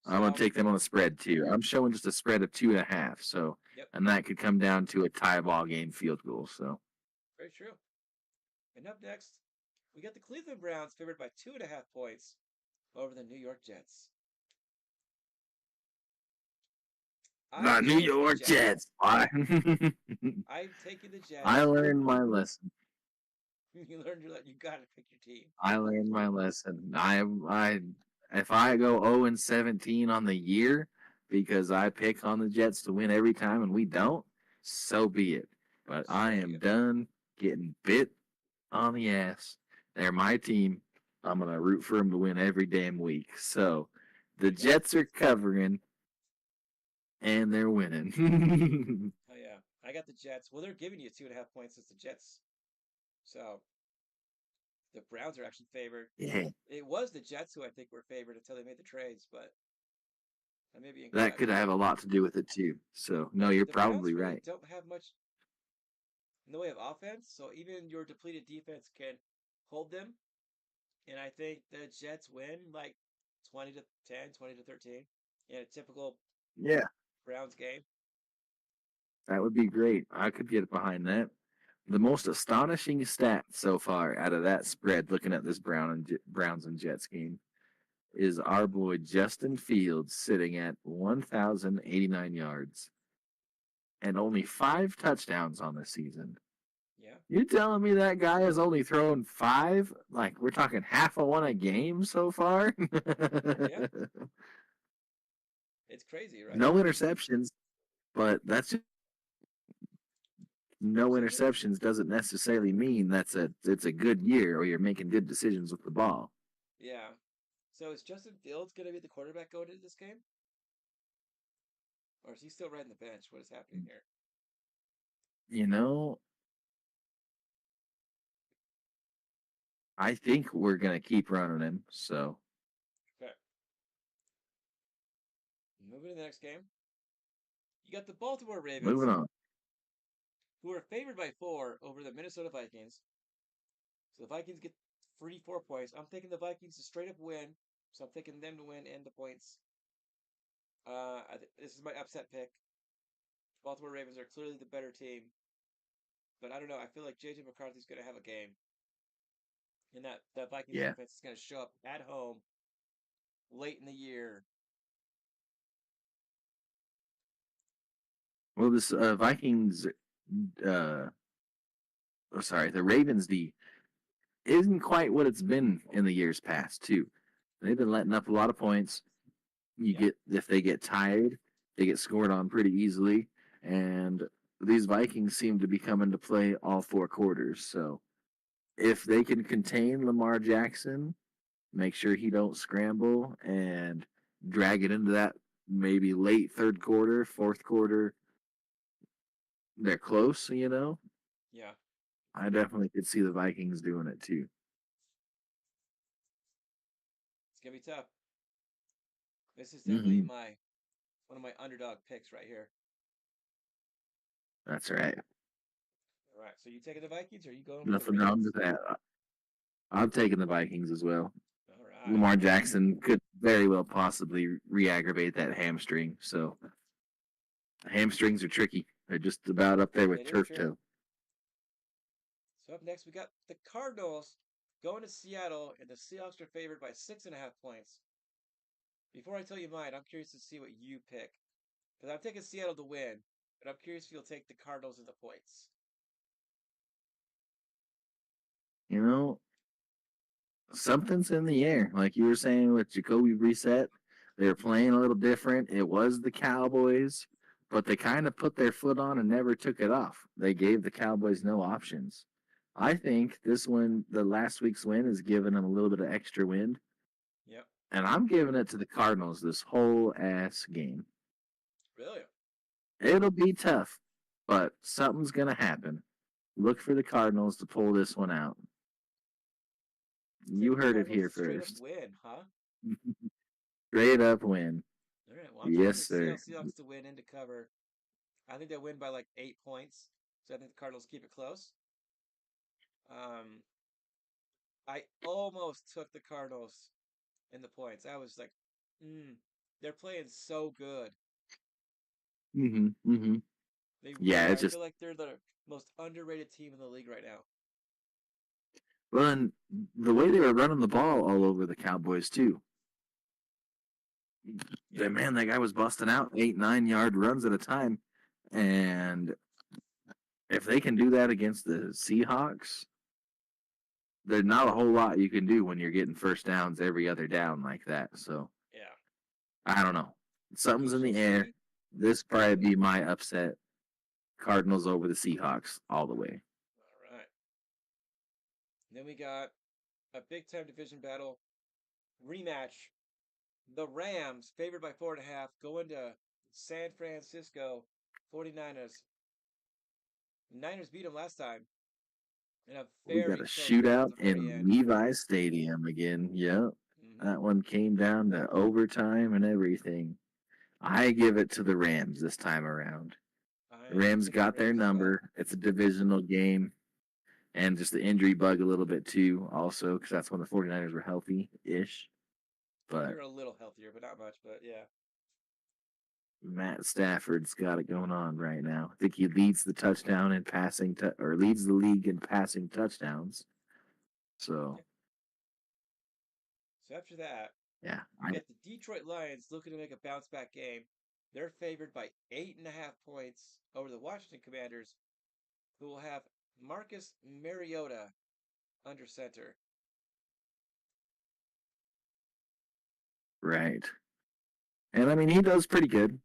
gonna So, take them on the spread too. I'm showing just a spread of 2.5. So, yep, and that could come down to a tie ball game field goal. So, very true. And up next, we got the Cleveland Browns favored by 2.5 points over the New York Jets. the I'm New taking the York Jets. Jets. I I'm taking the I Jets. learned my lesson. You learned you got to pick your team. I learned my lesson. If I go 0-17 on the year because I pick on the Jets to win every time and we don't, so be it. But I So be am it. done getting bit on the ass. They're my team. I'm gonna root for them to win every damn week. So There the you go. Jets are covering and they're winning. Oh yeah, I got the Jets. Well, they're giving you 2.5 points as the Jets. So the Browns are actually favored. Yeah, It was the Jets who I think were favored until they made the trades, but I may be that incorrect. could have a lot to do with it too. So no, you're The Browns probably really right. don't have much in the way of offense, so even your depleted defense can hold them. and I think the Jets win like 20 to 10, 20 to 13 in a typical Yeah, Browns game. that would be great. I could get behind that. The most astonishing stat so far out of that spread, looking at this Browns and Jets game, is our boy Justin Fields sitting at 1,089 yards and only 5 touchdowns on the season. Yeah, You telling me that guy has only thrown 5? Like we're talking half a one a game so far? yeah, it's crazy, right? No interceptions, but that's no Say again? interceptions doesn't necessarily mean it's a good year or you're making good decisions with the ball. Yeah. So is Justin Fields going to be the quarterback going into this game? Or is he still riding the bench? What is happening here? You know, I think we're gonna keep running him. So Okay. Moving to the next game. You got the Baltimore moving Ravens, on. who are favored by 4 over the Minnesota Vikings. So the Vikings get free 4 points. I'm taking the Vikings to straight up win. So I'm taking them to win and the points. This is my upset pick. Baltimore Ravens are clearly the better team. But I don't know. I feel like JJ McCarthy's going to have a game. And that Vikings Yeah. defense is going to show up at home late in the year. Well, this Vikings, the Ravens D isn't quite what it's been in the years past too. They've been letting up a lot of points. If they get tired, they get scored on pretty easily, and these Vikings seem to be coming to play all 4 quarters. So if they can contain Lamar Jackson, make sure he don't scramble and drag it into that maybe late third quarter, fourth quarter, they're close, you know. Yeah. I definitely could see the Vikings doing it too. It's going to be tough. This is definitely Mm-hmm. one of my underdog picks right here. That's right. All right. So you taking the Vikings or are you going with the Nothing wrong Ravens? with that. I'm taking the Vikings as well. All right. Lamar Jackson could very well possibly re-aggravate that hamstring. So hamstrings are tricky. They're just about up there with It is turf true. toe. So up next, we got the Cardinals going to Seattle, and the Seahawks are favored by 6.5 points. Before I tell you mine, I'm curious to see what you pick. Because I'm taking Seattle to win, but I'm curious if you'll take the Cardinals and the points. You know, something's in the air. Like you were saying with Jacoby Brissett, they were playing a little different. It was the Cowboys, but they kind of put their foot on and never took it off. They gave the Cowboys no options. I think the last week's win, is giving them a little bit of extra wind, Yep. and I'm giving it to the Cardinals this whole ass game. Really? It'll be tough, but something's gonna happen. Look for the Cardinals to pull this one out. You Taking the heard it Cardinals here to straight up first. win, huh? Straight up win. All right. Well, I'm taking Yes, the sir. Seattle Seahawks to win and to cover. I think they'll win by like 8 points. So I think the Cardinals keep it close. Um, I almost took the Cardinals in the points. I was like, they're playing so good. Mm-hmm. Mm-hmm. They Yeah, really are. it's I feel just like they're the most underrated team in the league right now. well, and the way they were running the ball all over the Cowboys too. Yeah. Man, that guy was busting out 8, 9 yard runs at a time, and if they can do that against the Seahawks, there's not a whole lot you can do when you're getting first downs every other down like that. So Yeah. I don't know. Something's We in shall the air. see. This probably be my upset. Cardinals over the Seahawks all the way. All right. Then we got a big time division battle rematch. The Rams, favored by 4.5, going to San Francisco 49ers. Niners beat them last time in a We got very a close game at shootout the very in end. Levi's Stadium again. Yep. Mm-hmm. That one came down to overtime and everything. I give it to the Rams this time around. I The am Rams taking the got their Rams as well. number. It's a divisional game. and just the injury bug a little bit too, also, because that's when the 49ers were healthy ish. But They're a little healthier, but not much. But yeah, Matt Stafford's got it going on right now. I think he leads the touchdown in passing, or leads the league in passing touchdowns. So yeah. So after that, yeah, we got the Detroit Lions looking to make a bounce back game. They're favored by 8.5 points over the Washington Commanders, who will have Marcus Mariota under center. right. And I mean, he does pretty good.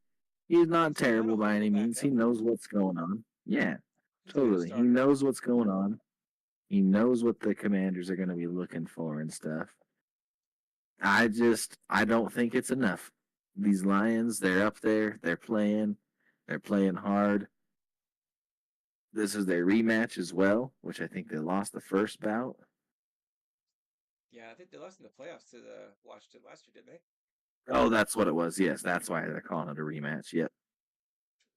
He's not He's not a terrible by horrible any means. He backup. knows what's going on. Yeah, He's a good totally. He starter. knows what's going on. He knows what the Commanders are going to be looking for and stuff. I don't think it's enough. These Lions, they're up there. They're playing hard. This is their rematch as well, which I think they lost the first bout. Yeah, I think they lost in the playoffs to the Washington last year, didn't they? Oh, that's what it was. Yes, that's why they're calling it a rematch. Yep.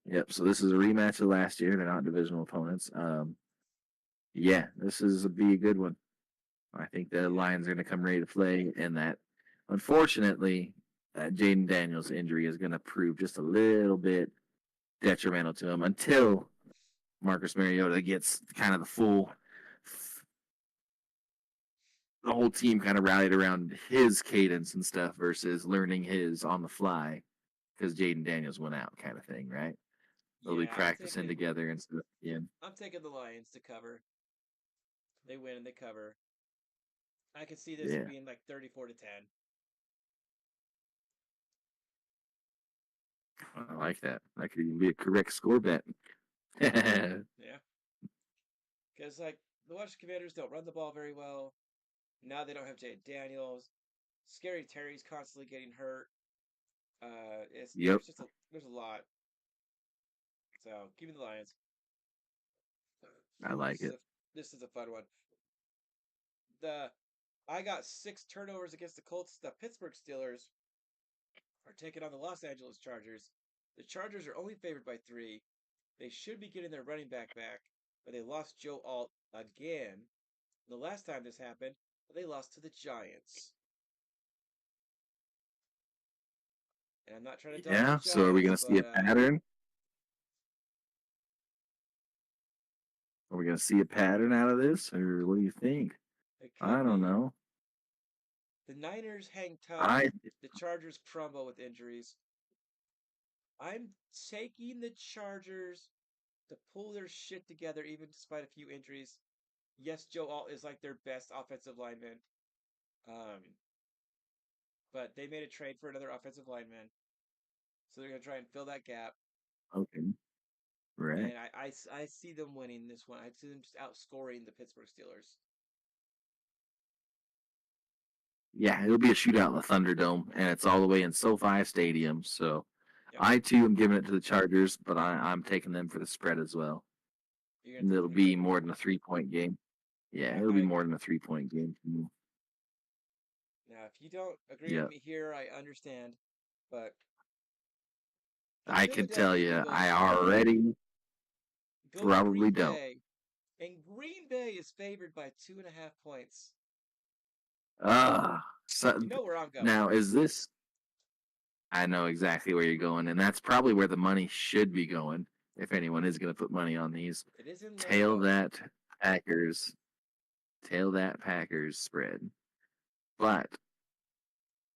Yep. So this is a rematch of last year. They're not divisional opponents. Yeah, this is be a good one. I think the Yeah. Lions are going to come ready to play, and that unfortunately, Jaden Daniels' injury is going to prove just a little bit detrimental to him until Marcus Mariota gets kind of the whole team kind of rallied around his cadence and stuff versus learning his on the fly because Jaden Daniels went out, kind of thing, right? They'll be Yeah, practicing together and stuff. Yeah, I'm taking the Lions to cover. They win and they cover. I could see this yeah, being like 34-10. I like that. That could even be a correct score bet. Yeah, Yeah. Because like the Washington Commanders don't run the ball very well. Now they don't have Jay Daniels. Scary Terry's constantly getting hurt. yep, There's a lot. So give me the Lions. I Ooh, like it. this is a fun one. The I got 6 turnovers against the Colts. The Pittsburgh Steelers are taking on the Los Angeles Chargers. The Chargers are only favored by 3. They should be getting their running back, but they lost Joe Alt again. The last time this happened, they lost to the Giants. And I'm not trying to dog the Yeah. So are we Giants, gonna see but a pattern? Are we gonna see a pattern out of this, or what do you think? it I could don't be. know. The Niners hang tough. I The Chargers crumble with injuries. I'm taking the Chargers to pull their shit together, even despite a few injuries. Yes, Joe Alt is like their best offensive lineman. Um, but they made a trade for another offensive lineman. So they're going to try and fill that gap. okay, right. And I see them winning this one. I see them just outscoring the Pittsburgh Steelers. Yeah, it'll be a shootout in the Thunderdome, and it's all the way in SoFi Stadium. So Yep. I too am giving it to the Chargers, but I'm taking them for the spread as well. You're going And to take it'll them to be cover? more than a 3 point game. Yeah, Yeah, it'll I be more agree. than a 3 point game. Now, if you don't agree with Yeah, me here, I understand. But the I can tell Philadelphia you, I Eagles already go to probably Green don't. Bay, and Green Bay is favored by 2.5 points. So You know where I'm going. now is this? I know exactly where you're going, and that's probably where the money should be going. If anyone is going to put money on these, It is in tail Lambeau. that Packers, tail that Packers spread. But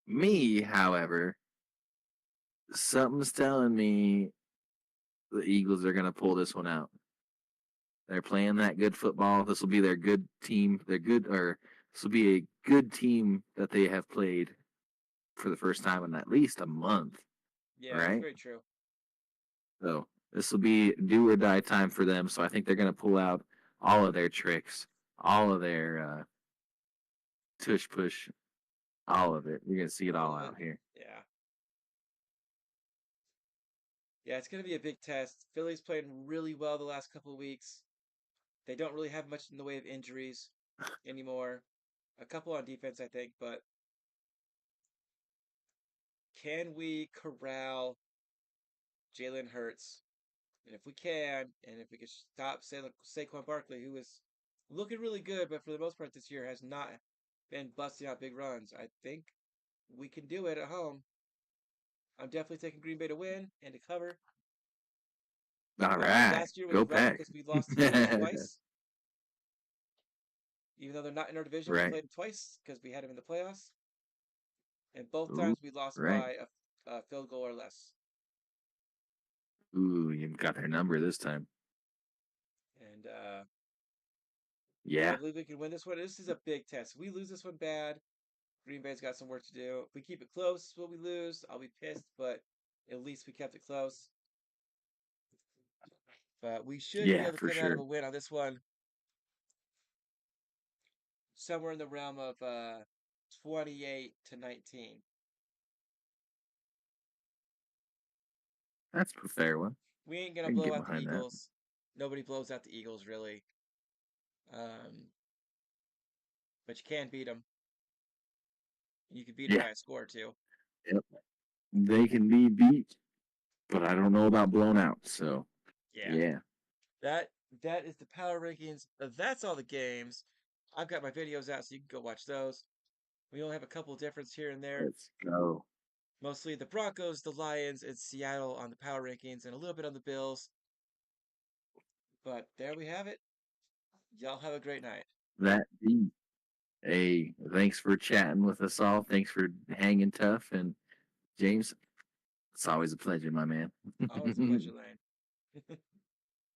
me, however, something's telling me the Eagles are going to pull this one out. They're playing that good football. This will be their good team. This will be a good team that they have played for the first time in at least a month, Yeah, that's right? very true. So this will be do or die time for them. So I think they're going to pull out all of their tricks, all of their tush push, all of it. You're going to see it All all of it. out here. Yeah. Yeah, it's going to be a big test. Philly's playing really well the last couple of weeks. They don't really have much in the way of injuries anymore. A couple on defense, I think, but can we corral Jalen Hurts? And if we can, and if we can stop Saquon Barkley, who is looking really good, but for the most part this year has not been busting out big runs. I think we can do it at home. I'm definitely taking Green Bay to win and to cover. All right, Last year was go rough Pack. because we lost to the Eagles twice. Even though they're not in our division, we Right. played them twice because we had them in the playoffs. And both Ooh, times we lost right. by a field goal or less. Ooh, you got their number this time. And I Yeah. believe we can win this one. This is a big test. If we lose this one bad, Green Bay's got some work to do. If we keep it close, will we lose? I'll be pissed, but at least we kept it close. But we should be Yeah, able to for come out of sure. a win on this one, somewhere in the realm of 28-19. That's a fair one. We ain't I gonna can blow get out the behind that. Eagles. Nobody blows out the Eagles really. Um, but you can beat them. You can beat them Yeah. by a score too. Yep. They can be beat, but I don't know about blown out. So, Yeah. yeah. That that is the power rankings. That's all the games. I've got my videos out, so you can go watch those. We only have a couple difference here and there. Let's go. Mostly the Broncos, the Lions, and Seattle on the power rankings, and a little bit on the Bills. But there we have it. Y'all have a great night. That beat. Hey, thanks for chatting with us all. Thanks for hanging tough. And James, it's always a pleasure, my man. Always a pleasure, Lane.